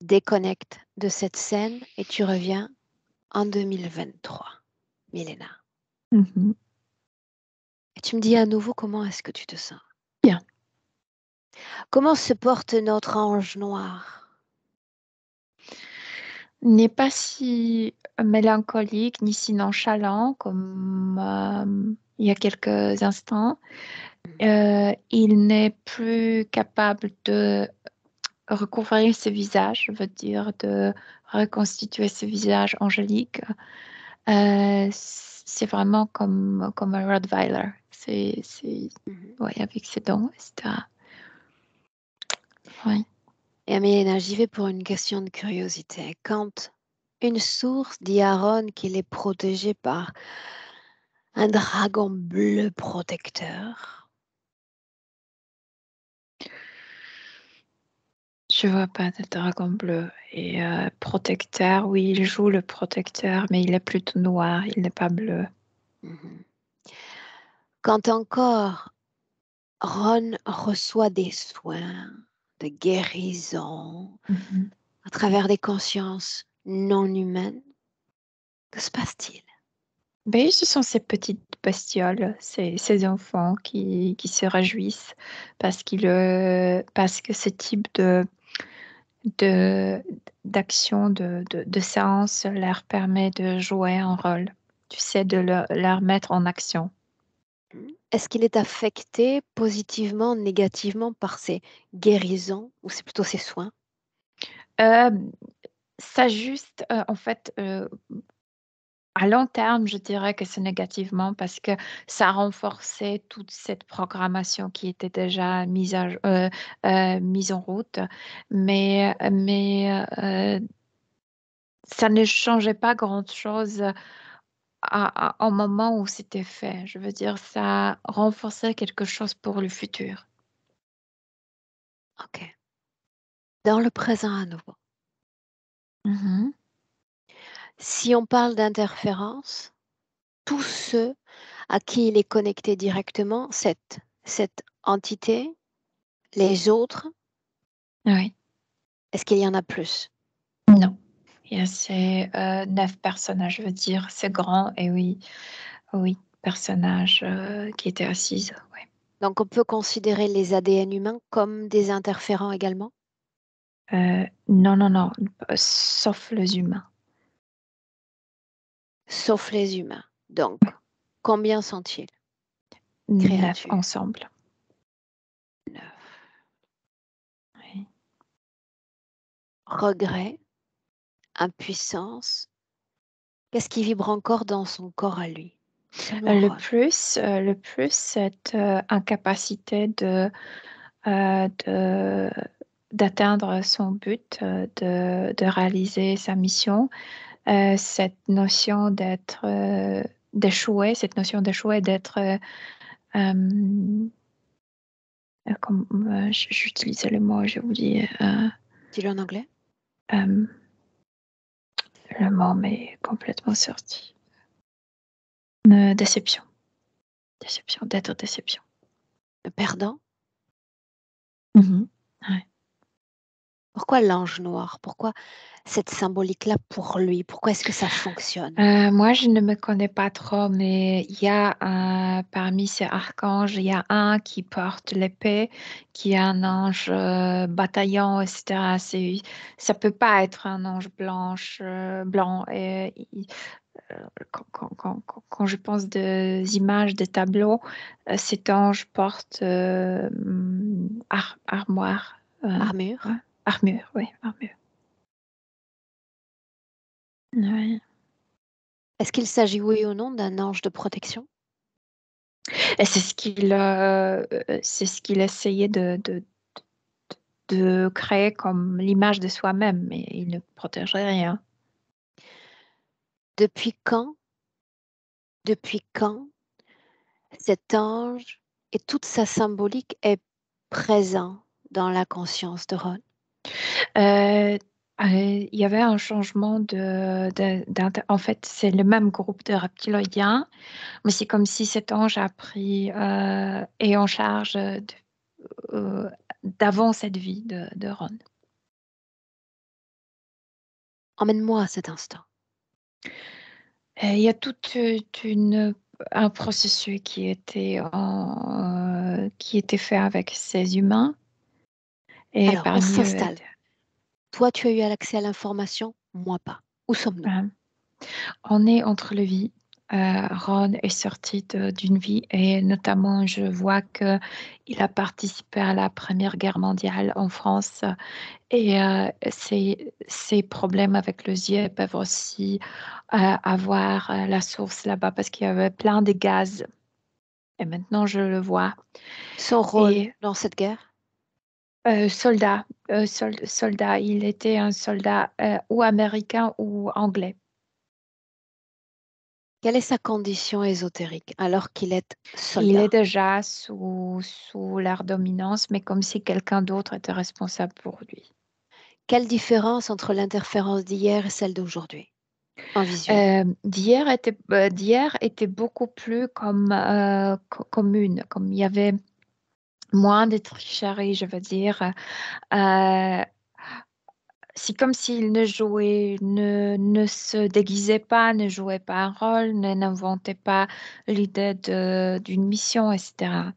Déconnecte de cette scène et tu reviens en 2023, Milena. Mhm. Et tu me dis à nouveau comment est-ce que tu te sens? Bien. Comment se porte notre ange noir? N'est pas si mélancolique ni si nonchalant comme il y a quelques instants. Il n'est plus capable de recouvrir ce visage, je veux dire, de reconstituer ce visage angélique. C'est vraiment comme un Rottweiler. Mhm. Ouais, avec ses dents, etc. Ouais. Et Milena, j'y vais pour une question de curiosité. Quand une source dit à Aaron qu'il est protégé par un dragon bleu protecteur, Je vois pas de dragon bleu. Et protecteur, oui, il joue le protecteur, mais il est plutôt noir, il n'est pas bleu. mhm. Quand encore Ron reçoit des soins de guérison Mhm. à travers des consciences non humaines, que se passe-t-il? Ben, ce sont ces petites bestioles, ces enfants qui se réjouissent parce que ce type de, d'action, de séance leur permet de jouer un rôle, tu sais, de leur mettre en action. Est-ce qu'il est affecté positivement, négativement par ces guérisons ou c'est plutôt ces soins? Euh, Ça juste, en fait, à long terme, je dirais que c'est négativement parce que ça renforçait toute cette programmation qui était déjà mise en route. Mais ça ne changeait pas grand-chose au moment où c'était fait. Je veux dire, ça renforçait quelque chose pour le futur. OK. Dans le présent à nouveau. Mhm. Si on parle d'interférence, tous ceux à qui il est connecté directement, cette entité, les autres, Oui, est-ce qu'il y en a plus? non. Il y a ces 9 personnages, je veux dire, c'est grand, et oui, oui, personnages qui étaient assises. Oui. Donc on peut considérer les ADN humains comme des interférents également? Non, non, non, sauf les humains. Sauf les humains. Donc, Oui. combien sont-ils? 9 Créatures. ensemble. 9. Oui. Regret, impuissance. Qu'est-ce qui vibre encore dans son corps à lui? Seulement Ron. Le plus, cette incapacité de- d'atteindre son but, de réaliser sa mission, cette notion d'échouer, cette notion d'échouer, d'être, comme j'utilisais le mot, j'ai oublié Dis-le en anglais. euh, le mot m'est complètement sorti. Déception, d'être déception. Le perdant. Mhm. Ouais. Pourquoi l'ange noir? Pourquoi cette symbolique-là pour lui? Pourquoi est-ce que ça fonctionne? Moi, je ne me connais pas trop, mais il y a parmi ces archanges, il y a un qui porte l'épée, qui est un ange bataillant, etc. Ça peut pas être un ange blanc. Et quand je pense des images, des tableaux, cet ange porte armoire. Ouais, Armure. armure, oui, armure. Ouais. Est-ce qu'il s'agit, oui ou non, d'un ange de protection? Et c'est ce qu'il essayait de créer comme l'image de soi-même, mais il ne protégeait rien. Depuis quand, depuis quand cet ange et toute sa symbolique est présent dans la conscience de Ron? Euh, il y avait un changement en fait, c'est le même groupe de reptiloïdiens, mais c'est comme si cet ange a pris et en charge d'avant cette vie de Ron. Emmène-moi à cet instant. Il y a un processus qui était fait avec ces humains. Et Alors, on parmi eux, s'installe. Toi, tu as eu accès à l'information, moi pas. Où sommes-nous? on est entre les vies. Ron est sorti d'une vie et notamment je vois qu'il a participé à la Première Guerre mondiale en France et ses problèmes avec les yeux peuvent aussi avoir la source là-bas parce qu'il y avait plein de gaz et maintenant je le vois. Son rôle Et dans cette guerre? soldat, il était un soldat ou américain ou anglais. Quelle est sa condition ésotérique alors qu'il est Il est soldat? déjà sous leur dominance, mais comme si quelqu'un d'autre était responsable pour lui. Quelle différence entre l'interférence d'hier et celle d'aujourd'hui en visuel? D'hier était beaucoup plus commune, comme il y avait moins de tricherie, je veux dire. Euh, c'est comme s'il ne se déguisait pas, ne jouait pas un rôle, n'inventait pas l'idée d'une mission, etc.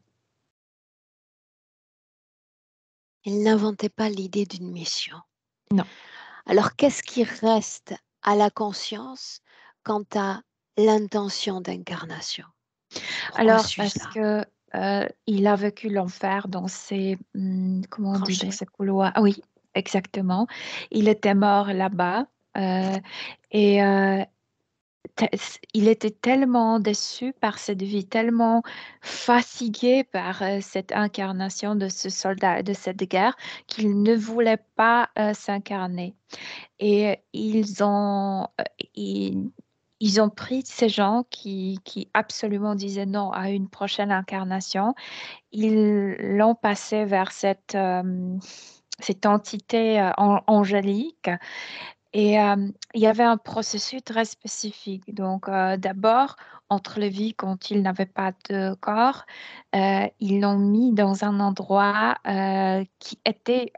Il n'inventait pas l'idée d'une mission. Non. Alors, qu'est-ce qui reste à la conscience quant à l'intention d'incarnation? Pourquoi Alors, suis-je parce là? que il a vécu l'enfer dans ses, comment on dit, dans Tranché. ses couloirs. Ah oui, exactement. Il était mort là-bas et il était tellement déçu par cette vie, tellement fatigué par cette incarnation de ce soldat, de cette guerre, qu'il ne voulait pas s'incarner. Et ils ont pris ces gens qui absolument disaient non à une prochaine incarnation. Ils l'ont passé vers cette entité angélique. Et il y avait un processus très spécifique. Donc, d'abord, entre les vies, quand il n'avait pas de corps, ils l'ont mis dans un endroit qui était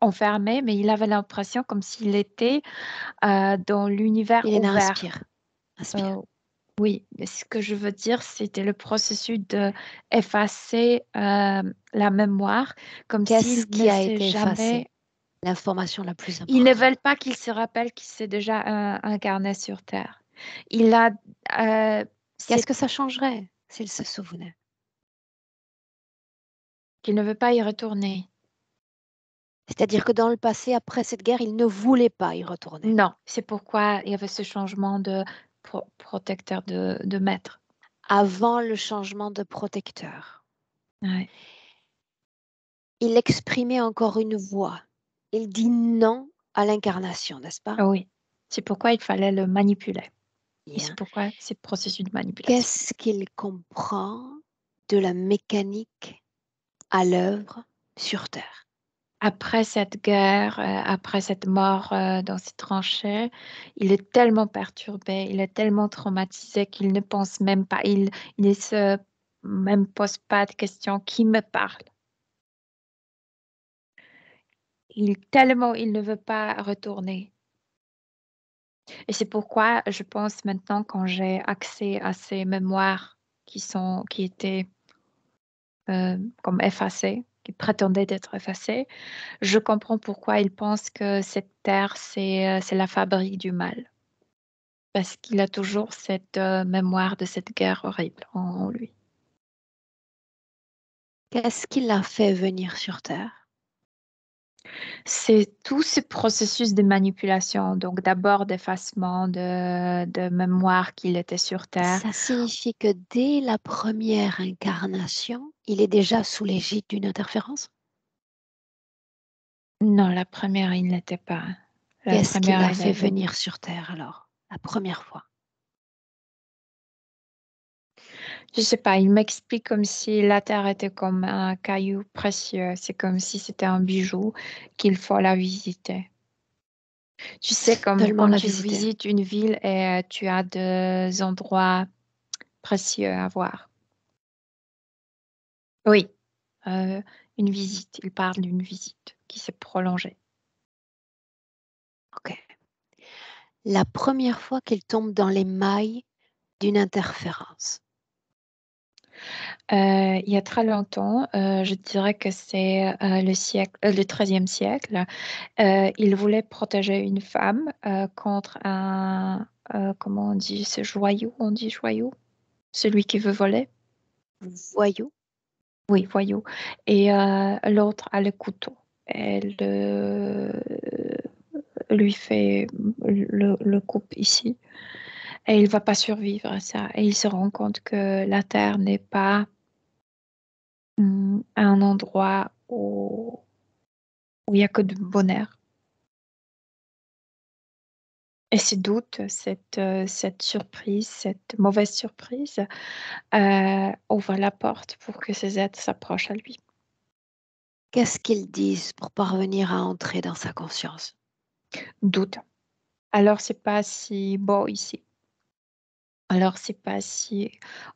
enfermé, mais il avait l'impression comme s'il était dans l'univers Milena, ouvert. inspire. Inspire. Oui, mais ce que je veux dire, c'était le processus de effacer la mémoire, comme Qu'est-ce s'il ne qui a s'est été effacé? jamais. L'information la plus Ils ne importante. veulent pas qu'il se rappelle qu'il s'est déjà incarné sur Terre. Il a. Qu'est-ce C'est que ça changerait s'il se souvenait? qu'il ne veut pas y retourner. C'est-à-dire que dans le passé, après cette guerre, il ne voulait pas y retourner. Non, c'est pourquoi il y avait ce changement de protecteur de maître. Avant le changement de protecteur, Ouais. il exprimait encore une voix. Il dit non à l'incarnation, n'est-ce pas? Ah oui, c'est pourquoi il fallait le manipuler. Et c'est Bien. pourquoi c'est le processus de manipulation. Qu'est-ce qu'il comprend de la mécanique à l'œuvre sur Terre? Après cette guerre, après cette mort dans ces tranchées, il est tellement perturbé, il est tellement traumatisé qu'il ne pense même pas, il ne se même pose pas de questions qui me parle. Tellement il ne veut pas retourner. Et c'est pourquoi je pense maintenant quand j'ai accès à ces mémoires qui étaient comme effacées, qui prétendaient être effacées, je comprends pourquoi il pense que cette terre, c'est la fabrique du mal. Parce qu'il a toujours cette mémoire de cette guerre horrible en lui. Qu'est-ce qui l'a fait venir sur Terre? C'est tout ce processus de manipulation, donc d'abord d'effacement de mémoire qu'il était sur Terre. Ça signifie que dès la première incarnation, il est déjà sous l'égide d'une interférence? Non, la première, il n'était pas. La Qu'est-ce qui première, l'a il fait avait. venir sur Terre alors, la première fois? Je sais pas, il m'explique comme si la Terre était comme un caillou précieux. C'est comme si c'était un bijou qu'il faut la visiter. Tu sais, comme Seulement quand la tu visiter. visites une ville et tu as des endroits précieux à voir. Oui, euh, une visite. Il parle d'une visite qui s'est prolongée. Ok. La première fois qu'il tombe dans les mailles d'une interférence. Il y a très longtemps, je dirais que c'est le XIIIe siècle. Il voulait protéger une femme contre comment on dit ce joyau? On dit joyau? Celui qui veut voler? Voyou. Oui, voyou. Et l'autre a le couteau. Elle lui fait le coupe ici. Et il va pas survivre à ça. Et il se rend compte que la Terre n'est pas un endroit où il n'y a que du bonheur. Et ces doutes, cette surprise, cette mauvaise surprise, ouvre la porte pour que ces êtres s'approchent à lui. Qu'est-ce qu'ils disent pour parvenir à entrer dans sa conscience? Doute. Alors, c'est pas si beau ici. Alors, c'est pas si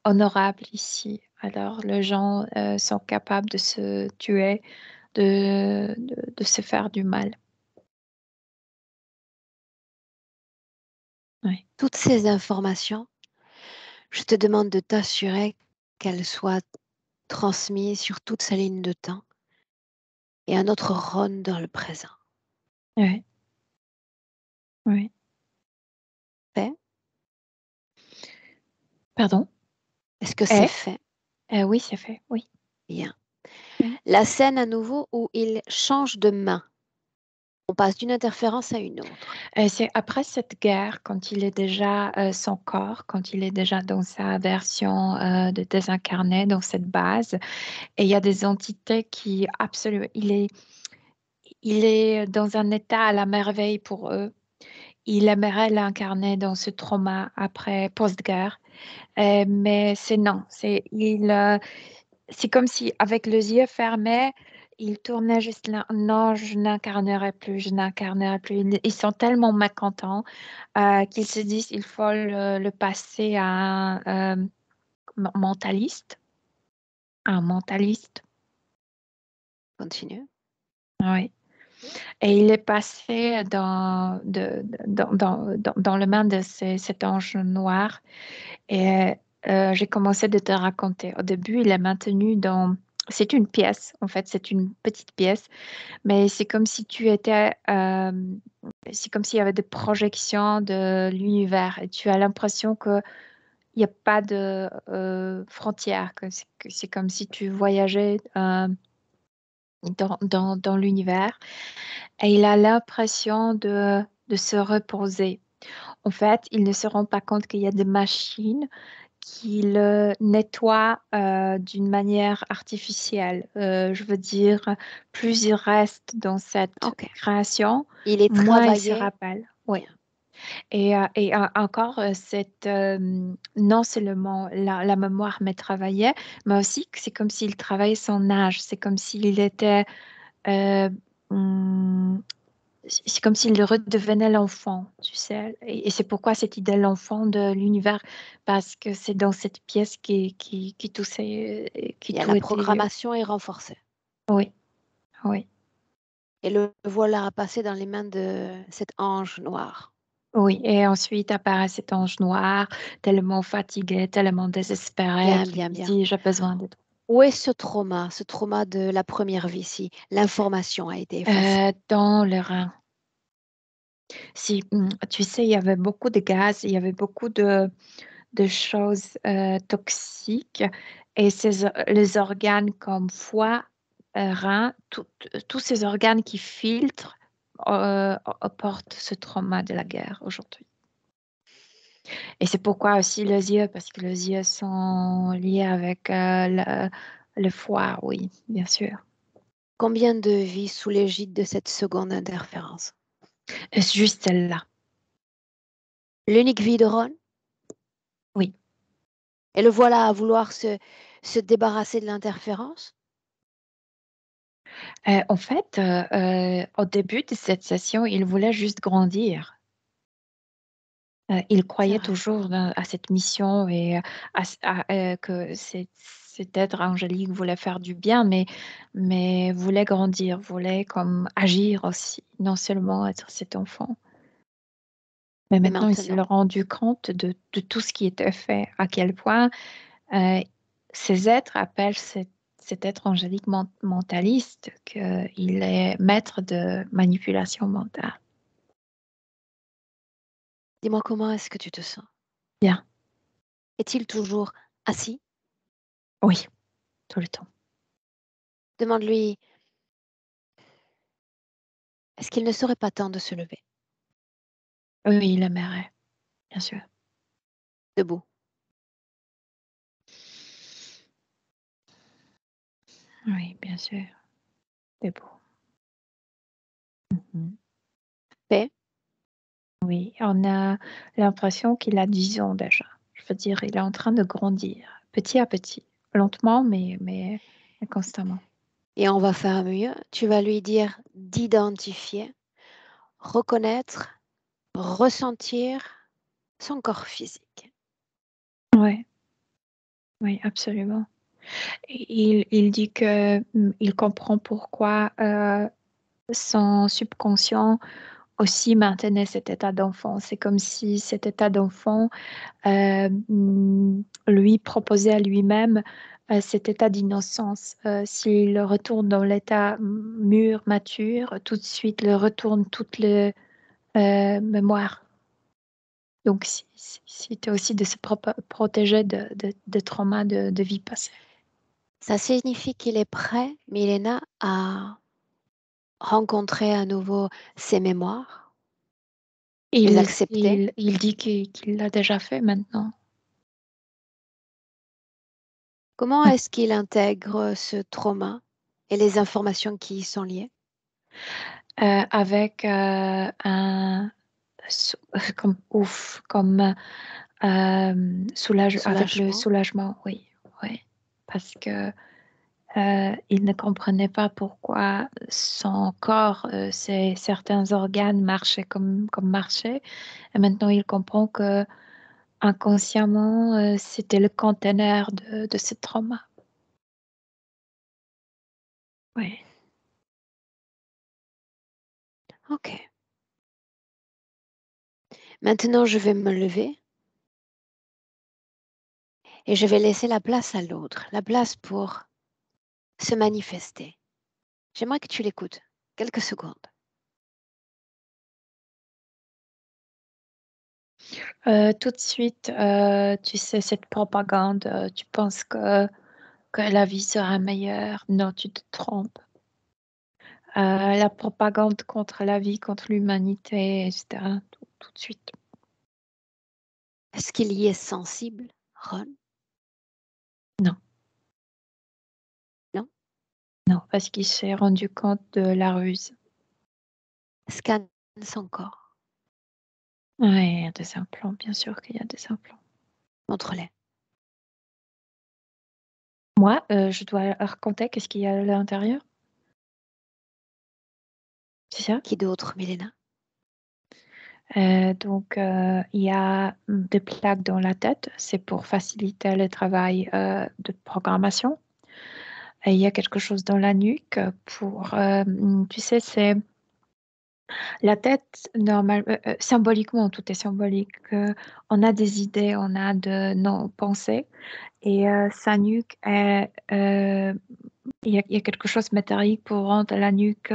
honorable ici. Alors, les gens sont capables de se tuer, de se faire du mal. Oui. Toutes ces informations, je te demande de t'assurer qu'elles soient transmises sur toute sa ligne de temps et un autre Ron dans le présent. Oui. Oui. Fait? Pardon? Est-ce que c'est fait? Oui, c'est fait. Oui. Bien. Oui. La scène à nouveau où il change de main. On passe d'une interférence à une autre. C'est après cette guerre, quand il est déjà son corps, quand il est déjà dans sa version de désincarné, dans cette base, et il y a des entités qui absolument, il est dans un état à la merveille pour eux. Il aimerait l'incarner dans ce trauma après post-guerre, mais c'est non, c'est comme si avec les yeux fermés, il tournait juste là. Non, je n'incarnerai plus, je n'incarnerai plus. Ils sont tellement mécontents qu'ils se disent il faut le passer à un mentaliste. Un mentaliste, Continue. oui. Et il est passé dans le main de cet ange noir. Et j'ai commencé de te raconter. Au début, il est maintenu dans... C'est une pièce, en fait, c'est une petite pièce, mais c'est comme si tu étais... c'est comme s'il y avait des projections de l'univers et tu as l'impression qu'il n'y a pas de frontières, que c'est comme si tu voyageais dans l'univers et il a l'impression de se reposer. En fait, il ne se rend pas compte qu'il y a des machines qui le nettoient d'une manière artificielle. Je veux dire, plus il reste dans cette OK. création, Il est moins il se travaillé. rappelle. Oui. Bien. Et encore, non seulement la mémoire m'est travaillée, mais aussi que c'est comme s'il travaillait son âge. C'est comme s'il était euh, hum, c'est comme s'il redevenait l'enfant, tu sais. Et c'est pourquoi cette idée de l'enfant de l'univers, parce que c'est dans cette pièce qui tout, qui tout La était. programmation est renforcée. Oui, oui, Et le voilà passé dans les mains de cet ange noir. oui. Et ensuite apparaît cet ange noir, tellement fatigué, tellement désespéré, Bien, qui bien, lui bien. dit, j'ai besoin de toi. Où est ce trauma de la première vie si l'information a été effacée? Dans le rein. Si, tu sais, il y avait beaucoup de gaz, il y avait beaucoup de choses toxiques et les organes comme foie, rein, tous ces organes qui filtrent portent ce trauma de la guerre aujourd'hui. Et c'est pourquoi aussi les yeux, parce que les yeux sont liés avec le foie, oui, bien sûr. Combien de vies sous l'égide de cette seconde interférence? Et c'est juste celle-là, L'unique vie de Ron? oui. Et le voilà à vouloir se débarrasser de l'interférence? En fait, au début de cette session, il voulait juste grandir. Il C'est croyait vrai. toujours à cette mission et que cet être angélique voulait faire du bien, mais voulait grandir, voulait comme agir aussi, non seulement être cet enfant. Mais Et maintenant, il s'est maintenant? rendu compte de tout ce qui était fait, à quel point euh, ces êtres appellent cet être angélique mentaliste qu'il est maître de manipulation mentale. Dis-moi comment est-ce que tu te sens? Bien, Est-il toujours assis? oui, tout le temps. Demande-lui, est-ce qu'il ne serait pas temps de se lever? Oui, il aimerait, bien sûr. Debout. Oui, bien sûr. C'est beau. Mhm. Paix. Oui, on a l'impression qu'il a 10 ans déjà. Je veux dire, il est en train de grandir, petit à petit, lentement, mais constamment. Et on va faire mieux. Tu vas lui dire d'identifier, reconnaître, ressentir son corps physique. Oui, oui, absolument. Et il dit que il comprend pourquoi son subconscient aussi maintenait cet état d'enfant. C'est comme si cet état d'enfant lui proposait à lui-même cet état d'innocence. S'il retourne dans l'état mûr, mature, tout de suite, il retourne toutes les mémoires. Donc, c'était aussi de se protéger de traumas de vie passée. Ça signifie qu'il est prêt, Milena, à rencontrer à nouveau ses mémoires, les accepter. Il dit qu'il l'a déjà fait maintenant. Comment est-ce qu'il intègre ce trauma et les informations qui y sont liées? Avec comme avec le Soulagement. soulagement, oui, oui. Parce que il ne comprenait pas pourquoi son corps, certains organes marchaient comme marchaient. Et maintenant, il comprend que inconsciemment, c'était le conteneur de ce trauma. Oui. Ok. Maintenant, je vais me lever et je vais laisser la place à l'autre, la place pour se manifester. J'aimerais que tu l'écoutes quelques secondes. Tout de suite, tu sais, cette propagande, tu penses que la vie sera meilleure. Non, tu te trompes. La propagande contre la vie, contre l'humanité, etc. Tout de suite. Est-ce qu'il y est sensible, Ron? Non. Non? Non, parce qu'il s'est rendu compte de la ruse. Scanne son corps. Oui, il y a des implants, bien sûr qu'il y a des implants. Montre-les. Moi, je dois raconter qu'est-ce qu'il y a à l'intérieur. C'est ça? Qui d'autre, Milena? Donc, il y a des plaques dans la tête. C'est pour faciliter le travail de programmation. Et il y a quelque chose dans la nuque pour, tu sais, c'est la tête, symboliquement, tout est symbolique. On a des idées, on a de nos pensées. Et sa nuque il y a quelque chose de métallique pour rendre la nuque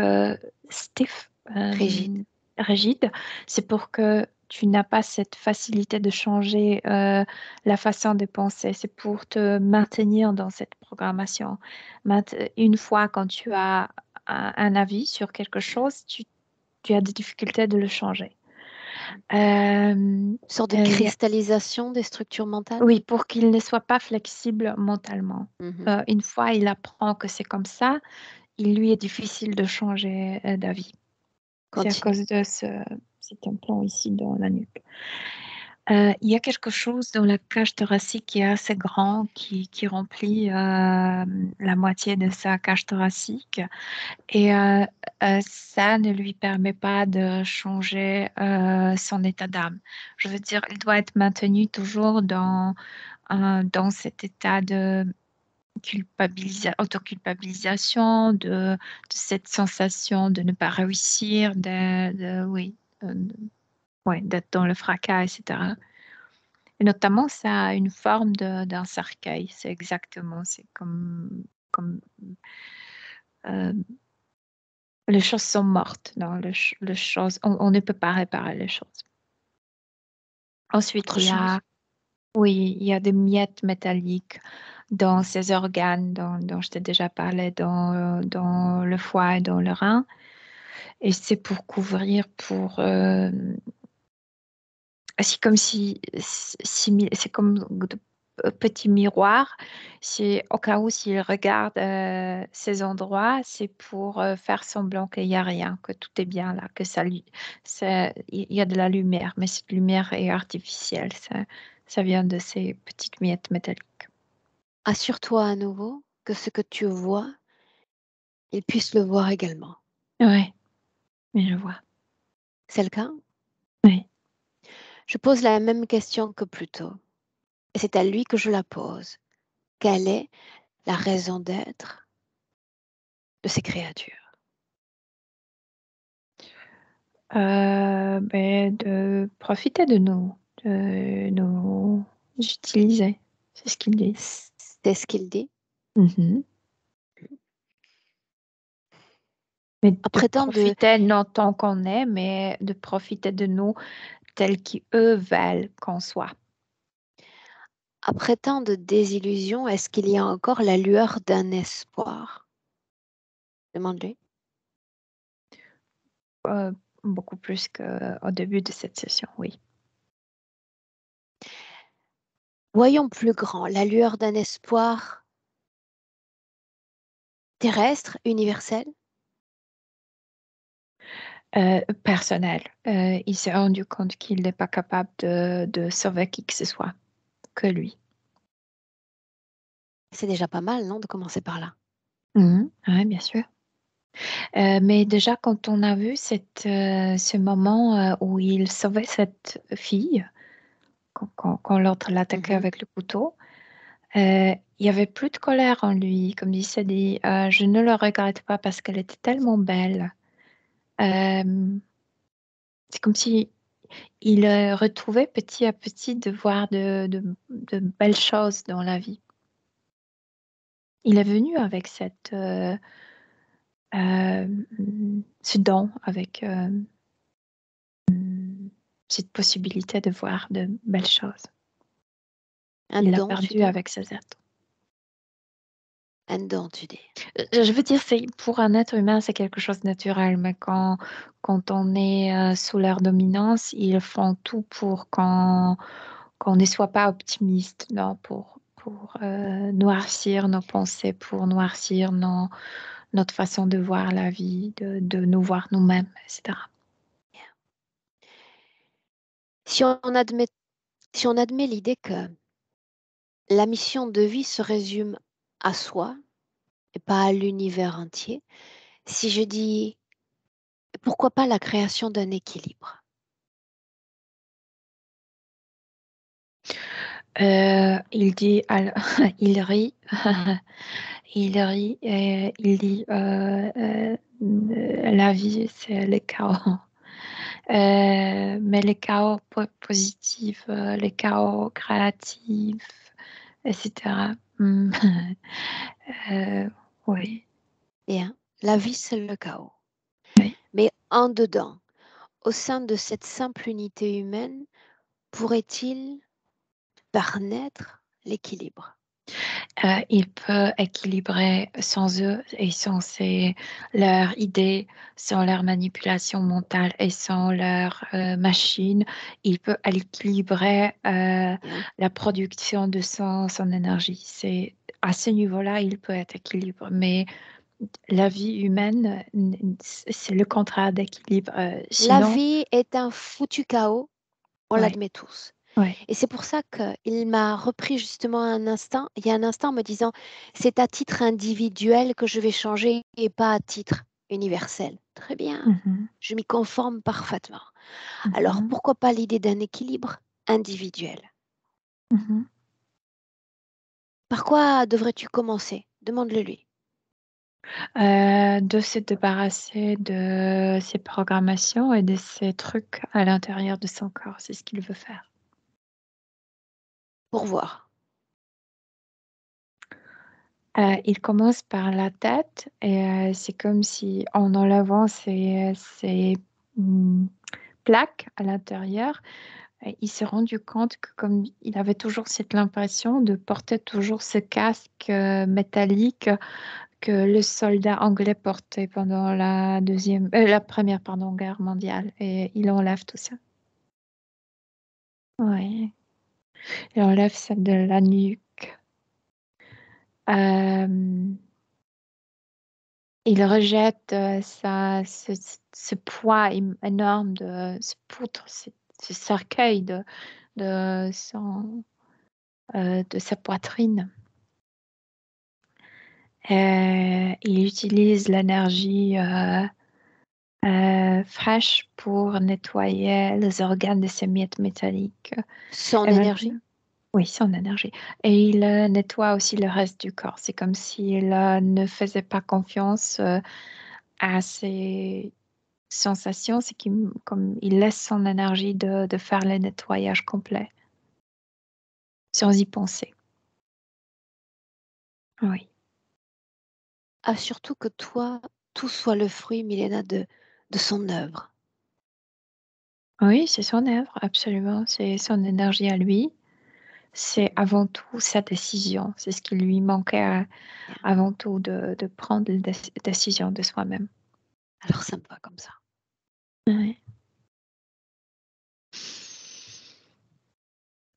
stiff, Rigide. rigide. C'est pour que tu n'as pas cette facilité de changer la façon de penser. C'est pour te maintenir dans cette programmation. Une fois quand tu as un avis sur quelque chose, tu as des difficultés de le changer. Une sorte de Il y a- cristallisation des structures mentales? Oui, pour qu'il ne soit pas flexible mentalement. Mhm. Une fois il apprend que c'est comme ça, il lui est difficile de changer d'avis. C'est à Continue. cause de cet implant ici dans la nuque. Il y a quelque chose dans la cage thoracique qui est assez grand, qui remplit la moitié de sa cage thoracique. Et ça ne lui permet pas de changer son état d'âme. Je veux dire, il doit être maintenu toujours dans cet état de autoculpabilisation, de cette sensation de ne pas réussir, oui, ouais, d'être dans le fracas, etc. Et notamment, ça a une forme d'un cercueil. C'est exactement, c'est comme euh, les choses sont mortes. Non, les choses, on ne peut pas réparer les choses. Ensuite, Autre chose? oui, il y a des miettes métalliques dans ces organes dont je t'ai déjà parlé, dans le foie et dans le rein. Et c'est pour couvrir, c'est comme c'est comme de petits miroirs. C'est au cas où s'il regarde ces endroits, c'est pour faire semblant qu'il n'y a rien, que tout est bien là, que il y a de la lumière, mais cette lumière est artificielle. Ça vient de ces petites miettes métalliques. Assure-toi à nouveau que ce que tu vois, ils puissent le voir également. Oui, mais je vois. C'est le cas? Oui. Je pose la même question que plus tôt. Et c'est à lui que je la pose. Quelle est la raison d'être de ces créatures? De profiter de nous utiliser. C'est ce qu'il dit. C'est ce qu'il dit. Mhm. Mais de Après tant de, profiter non tant qu'on est, mais de profiter de nous tels qu'eux veulent qu'on soit. après tant de désillusions, est-ce qu'il y a encore la lueur d'un espoir? Demande-lui. beaucoup plus qu'au début de cette session, oui. Voyons plus grand, la lueur d'un espoir terrestre, universel. Personnel. Il s'est rendu compte qu'il n'est pas capable de sauver qui que ce soit, que lui. C'est déjà pas mal, non, de commencer par là. Oui, bien sûr. Mais déjà, quand on a vu ce moment où il sauvait cette fille, quand l'autre l'attaquait avec le couteau, il n'y avait plus de colère en lui. Comme il s'est dit, je ne le regrette pas parce qu'elle était tellement belle. C'est comme si il retrouvait petit à petit de voir de belles choses dans la vie. Il est venu avec ce don, avec cette possibilité de voir de belles choses. Il l'a perdu avec ses êtres. Un don, tu dis. Je veux dire, pour un être humain, c'est quelque chose de naturel, mais quand on est sous leur dominance, ils font tout pour qu'on ne soit pas optimiste, non, pour noircir nos pensées, pour noircir notre façon de voir la vie, de nous voir nous-mêmes, etc. Si on admet l'idée que la mission de vie se résume à soi et pas à l'univers entier, si je dis pourquoi pas la création d'un équilibre? Il dit, il rit, il rit et il dit la vie, c'est le chaos. Mais les chaos positifs, les chaos créatifs, etc. Oui. Bien, la vie, c'est le chaos. Oui. Mais en dedans, au sein de cette simple unité humaine, pourrait-il par naître l'équilibre? Il peut équilibrer sans eux et sans leurs idées, sans leur manipulation mentale et sans leur machine. Il peut équilibrer la production de son énergie. C'est à ce niveau-là, il peut être équilibré. Mais la vie humaine, c'est le contraire d'équilibre. La Sinon, vie est un foutu chaos, on ouais, l'admet tous. ouais. Et c'est pour ça qu'il m'a repris justement il y a un instant en me disant, c'est à titre individuel que je vais changer et pas à titre universel. Très bien, Mhm, je m'y conforme parfaitement. Alors mhm, pourquoi pas l'idée d'un équilibre individuel? mhm. Par quoi devrais-tu commencer? Demande-le lui. De se débarrasser de ses programmations et de ses trucs à l'intérieur de son corps. C'est ce qu'il veut faire. Pour voir. Il commence par la tête et c'est comme si en enlevant ces plaques à l'intérieur, il s'est rendu compte que comme il avait toujours cette impression de porter toujours ce casque métallique que le soldat anglais portait pendant la première, pardon, guerre mondiale. Et il enlève tout ça. Oui. Il enlève ça de la nuque. Euh, il rejette ce poids énorme ce poutre, ce cercueil de sa poitrine. Il utilise l'énergie fraîche pour nettoyer les organes de ces miettes métalliques. Son Et énergie? oui, son énergie. Et il nettoie aussi le reste du corps. C'est comme s'il ne faisait pas confiance à ses sensations. C'est comme il laisse son énergie de faire le nettoyage complet, sans y penser. Oui. Ah, surtout que toi, tout soit le fruit, Milena, de son œuvre. Oui, c'est son œuvre, absolument. C'est son énergie à lui. C'est avant tout sa décision. C'est ce qui lui manquait avant tout de prendre la décision de soi-même. Alors ça me va comme ça. Ouais.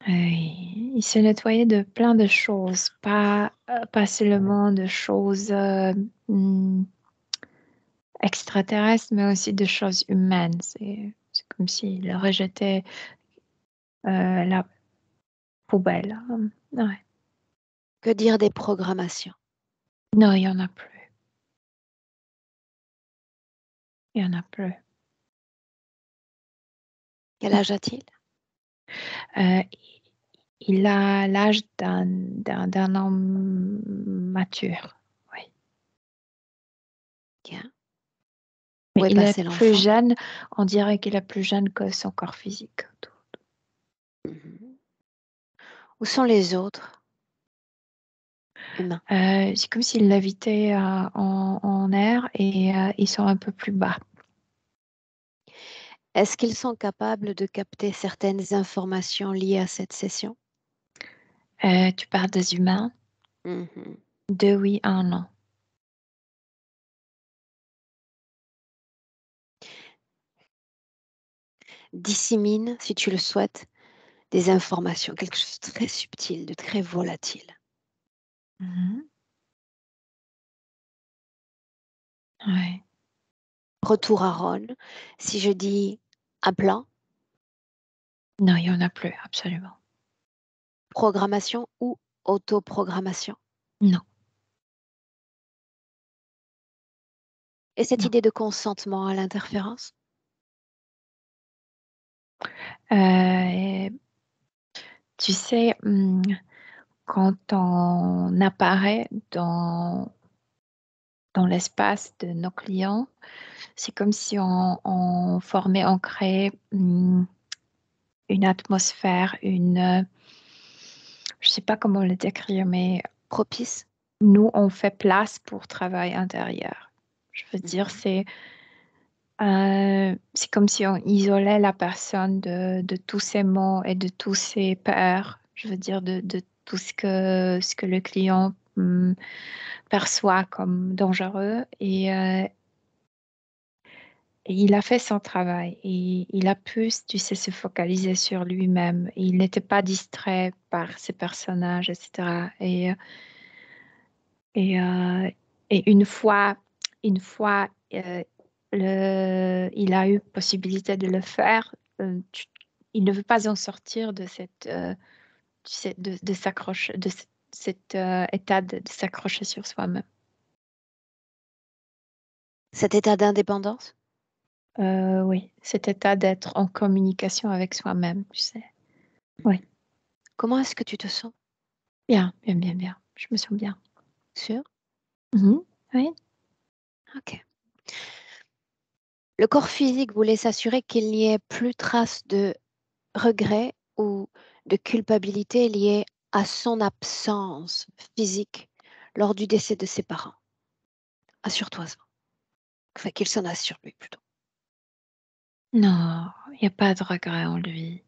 Oui, il se nettoyait de plein de choses, pas seulement de choses extraterrestres, mais aussi de choses humaines. C'est comme s'il rejetait la poubelle. Ouais. Que dire des programmations? Non, il n'y en a plus. Il n'y en a plus. Quel âge a-t-il? Euh, il a l'âge d'un homme mature. Oui. Bien. Mais Où est il est passé plus l'enfant? jeune, on dirait qu'il est plus jeune que son corps physique. Mhm. Où sont les autres humains? C'est comme s'il lévitait en air et ils sont un peu plus bas. Est-ce qu'ils sont capables de capter certaines informations liées à cette session? Tu parles des humains? Mhm. 2 oui, 1 non. Dissémine, si tu le souhaites, des informations, quelque chose de très subtil, de très volatile. Mhm. Ouais. Retour à Ron. Si je dis un plan, Non, il n'y en a plus, absolument. programmation ou autoprogrammation. Non, Et cette non. idée de consentement à l'interférence? Euh, Tu sais, quand on apparaît dans l'espace de nos clients, c'est comme si on créait une atmosphère, je ne sais pas comment le décrire, mais Propice? nous, on fait place pour travail intérieur. Je veux dire, Mhm. c'est comme si on isolait la personne de tous ses maux et de tous ses peurs. Je veux dire, de tout ce que le client perçoit comme dangereux. Et il a fait son travail. Et il a pu, tu sais, se focaliser sur lui-même. Il n'était pas distrait par ses personnages, etc. Et, euh, et une fois il a eu possibilité de le faire, il ne veut pas en sortir de tu sais, de s'accrocher, cet état de s'accrocher sur soi-même. Cet état d'indépendance? Oui, cet état d'être en communication avec soi-même, tu sais. Oui, Comment est-ce que tu te sens? bien, bien, bien, bien. Je me sens bien. Sûr? Mhm. Oui. Ok. Le corps physique voulait s'assurer qu'il n'y ait plus trace de regret ou de culpabilité liée à son absence physique lors du décès de ses parents. Assure-toi ça. Enfin, qu'il s'en assure lui plutôt. Non, il n'y a pas de regret en lui.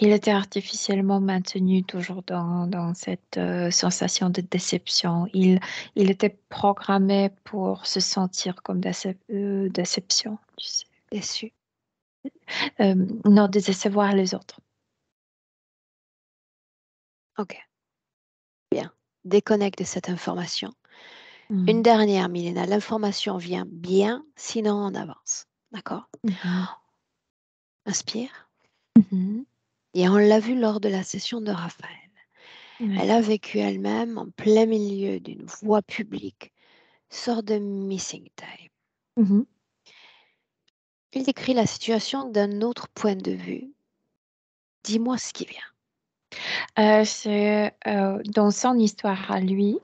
Il était artificiellement maintenu toujours dans cette sensation de déception. Il était programmé pour se sentir comme déception, tu sais. Déçu. Non, de décevoir les autres. Ok. Bien. Déconnecte de cette information. Une Mhm. dernière, Milena. L'information vient bien, sinon on avance. D'accord? Mhm. Inspire. Mhm. Et on l'a vu lors de la session de Raphaël. Ouais. Elle a vécu elle-même en plein milieu d'une voie publique, sorte de missing time. Mhm. Il décrit la situation d'un autre point de vue. Dis-moi ce qui vient. C'est dans son histoire à lui.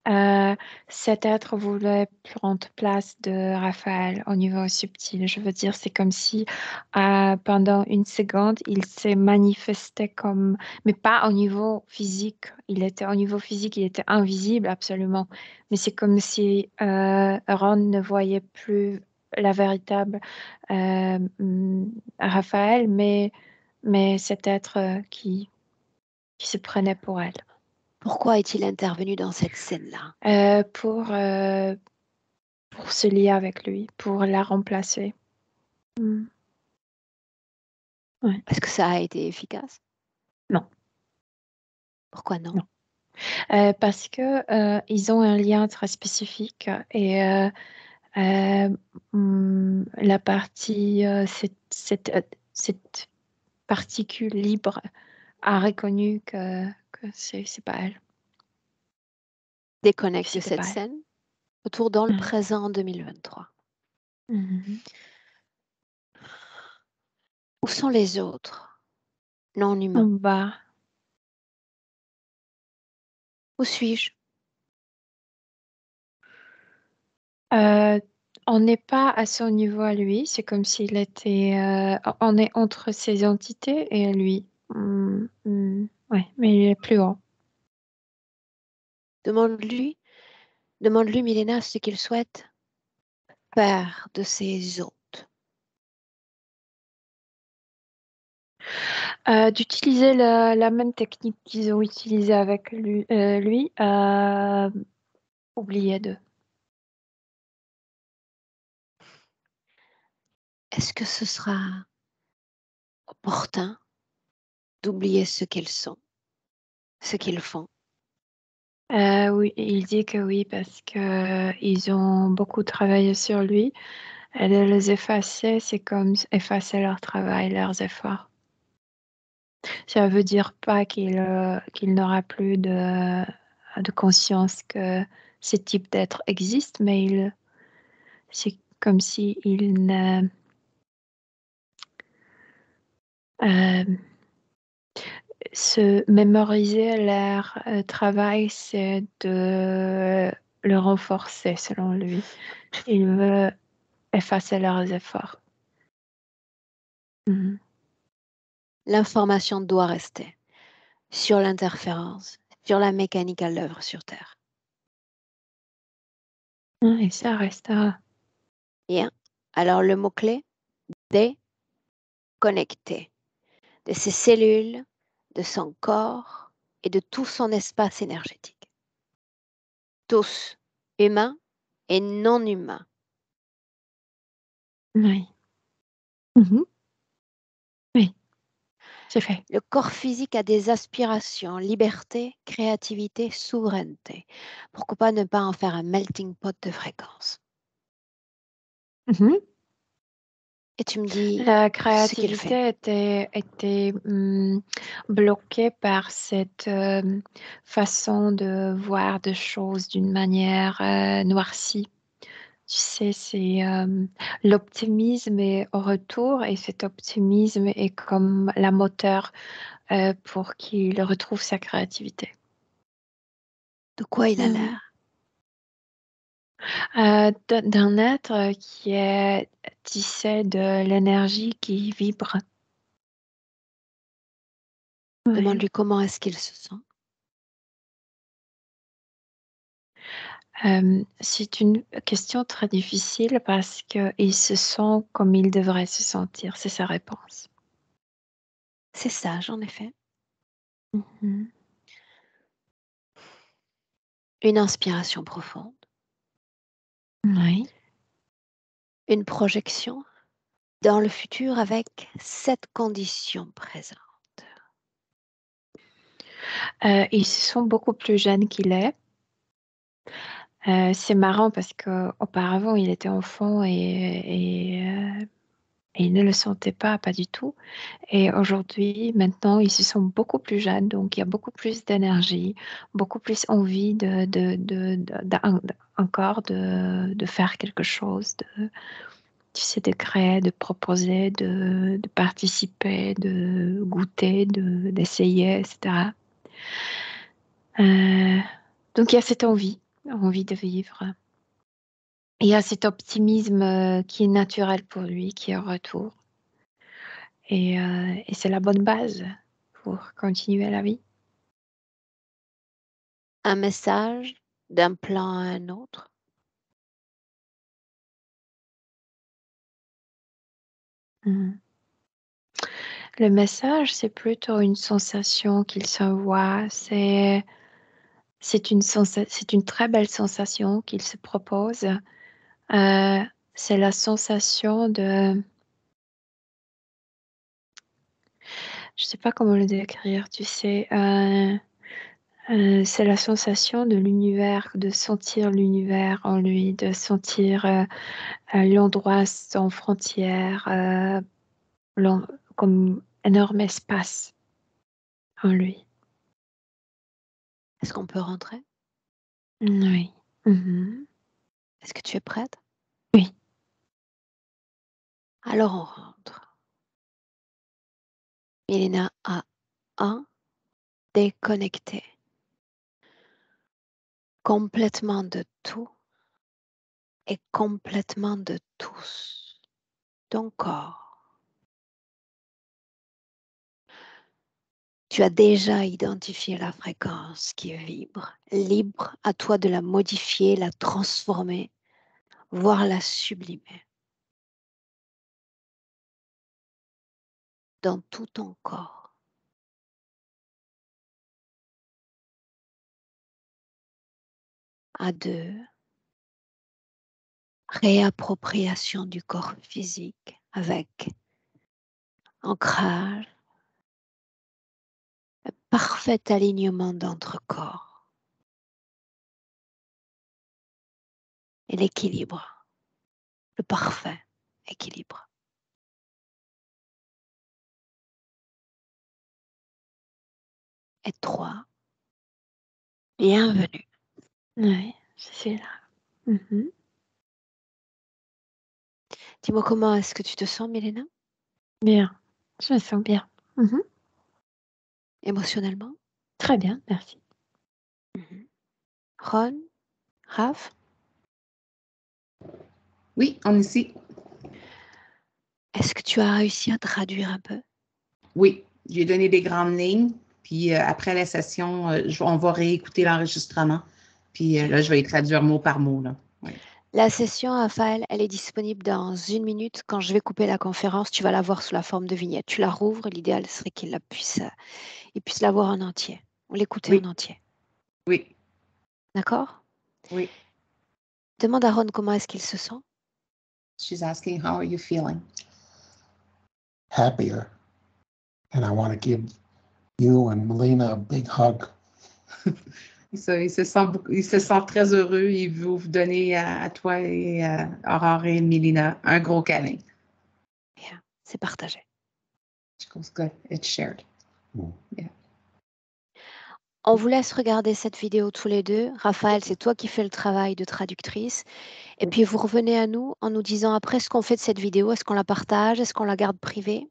Euh, Cet être voulait prendre place de Raphaël au niveau subtil. Je veux dire, c'est comme si pendant une seconde, il s'est manifesté comme, mais pas au niveau physique. Au niveau physique, il était invisible absolument. Mais c'est comme si Ron ne voyait plus la véritable Raphaël, mais cet être qui se prenait pour elle. Pourquoi est-il intervenu dans cette scène-là? Euh, pour, euh, pour se lier avec lui, pour la remplacer. Mm. Ouais. Est-ce que ça a été efficace? Non. Pourquoi non? Non. Parce que ils ont un lien très spécifique et la partie, cette particule libre a reconnu que c'est pas elle. Déconnecte de C'était cette pas elle. scène. Retour dans le Ouais. présent en 2023. Mhm. Où sont les autres non En humains? bas. Où suis-je? Euh, on n'est pas à son niveau à lui. C'est comme s'il était. On est entre ces entités et lui. Ouais, mais il est plus haut. Demande-lui, Milena, ce qu'il souhaite faire de ses hôtes. D'utiliser la même technique qu'ils ont utilisée avec lui, oubliez d'eux. Est-ce que ce sera opportun d'oublier ce qu'ils sont, ce qu'ils font? Oui, il dit que oui, parce que ils ont beaucoup travaillé sur lui. Et de les effacer, c'est comme effacer leur travail, leurs efforts. Ça veut dire pas qu'il n'aura plus de conscience que ce type d'être existe, mais c'est comme si il ne... euh, se mémoriser leur travail, c'est de le renforcer, selon lui. Il veut effacer leurs efforts. Mhm. L'information doit rester sur l'interférence, sur la mécanique à l'œuvre sur Terre. Et ça restera. Bien. Alors le mot-clé, déconnecté de ses cellules, de son corps et de tout son espace énergétique. Tous, humains et non humains. Oui. Mhm. Oui, c'est fait. Le corps physique a des aspirations, liberté, créativité, souveraineté. Pourquoi ne pas en faire un melting pot de fréquences? Mhm. Et tu me dis La ce qu'il fait. créativité était bloquée par cette façon de voir des choses d'une manière noircie. Tu sais, c'est l'optimisme est au retour et cet optimisme est comme la moteur pour qu'il retrouve sa créativité. De quoi il a Mhm. l'air? D'un être qui est tissé de l'énergie qui vibre. Oui. Demande-lui comment est-ce qu'il se sent. C'est une question très difficile parce qu'il se sent comme il devrait se sentir. C'est sa réponse. C'est sage, en effet. Mhm. Une inspiration profonde. Oui. Une projection dans le futur avec cette condition présente. Ils sont beaucoup plus jeunes qu'il est. C'est marrant parce qu'auparavant, il était enfant et il ne le sentait pas du tout. Et aujourd'hui, maintenant, ils se sont beaucoup plus jeunes, donc il y a beaucoup plus d'énergie, beaucoup plus envie encore de faire quelque chose, tu sais, de créer, de proposer, de participer, de goûter, d'essayer, etc. Euh, donc il y a cette envie de vivre. Il y a cet optimisme qui est naturel pour lui, qui est en retour. Et c'est la bonne base pour continuer la vie. Un message d'un plan à un autre. Mhm. Le message, c'est plutôt une sensation qu'il s'envoie. C'est une très belle sensation qu'il se propose. C'est la sensation je sais pas comment le décrire, tu sais. C'est la sensation de l'univers, de sentir l'univers en lui, de sentir l'endroit sans frontières, comme énorme espace en lui. Est-ce qu'on peut rentrer? Oui. Mhm. Est-ce que tu es prête? Oui. Alors on rentre. Milena a déconnecté complètement de tout et complètement de tous. Ton corps. Tu as déjà identifié la fréquence qui vibre. Libre à toi de la modifier, la transformer, voire la sublimer. Dans tout ton corps. À deux, réappropriation du corps physique avec ancrage, parfait alignement d'entre corps et l'équilibre, le parfait équilibre. Et trois, bienvenue. Oui, je suis là. Mhm. Dis-moi comment est-ce que tu te sens, Milena? Bien, je me sens bien. Mhm. Émotionnellement? Très bien, merci. Ron? Raph? Oui, on est ici. Est-ce que tu as réussi à traduire un peu? Oui, j'ai donné des grandes lignes. Puis après la session, on va réécouter l'enregistrement. Puis là, je vais y traduire mot par mot. Là. Oui. La session, Raphaël, elle est disponible dans 1 minute. Quand je vais couper la conférence, tu vas la voir sous la forme de vignette. Tu la rouvres, l'idéal serait qu'il puisse la voir en entier, ou l'écouter en Oui, entier. oui, D'accord? oui. Demande à Ron comment est-ce qu'il se sent. She's asking, how are you feeling? Happier. And I want to give you and Melina a big hug. Il se sent très heureux. Il veut vous donner à toi et à Aurore et Mélina un gros câlin. Bien, c'est partagé. She goes, good, it's shared. On vous laisse regarder cette vidéo tous les deux. Raphaël, c'est toi qui fais le travail de traductrice. Et puis vous revenez à nous en nous disant après ce qu'on fait de cette vidéo. Est-ce qu'on la partage? Est-ce qu'on la garde privée?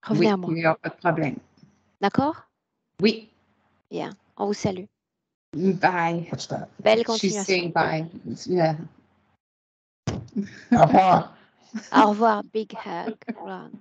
Revenez à Oui, moi. il n'y a pas de problème. D'accord? Oui, Bien, on vous salue. bye. What's that? Belle She's continuation. saying bye. Yeah. Au revoir. Au revoir, big hug. Ron.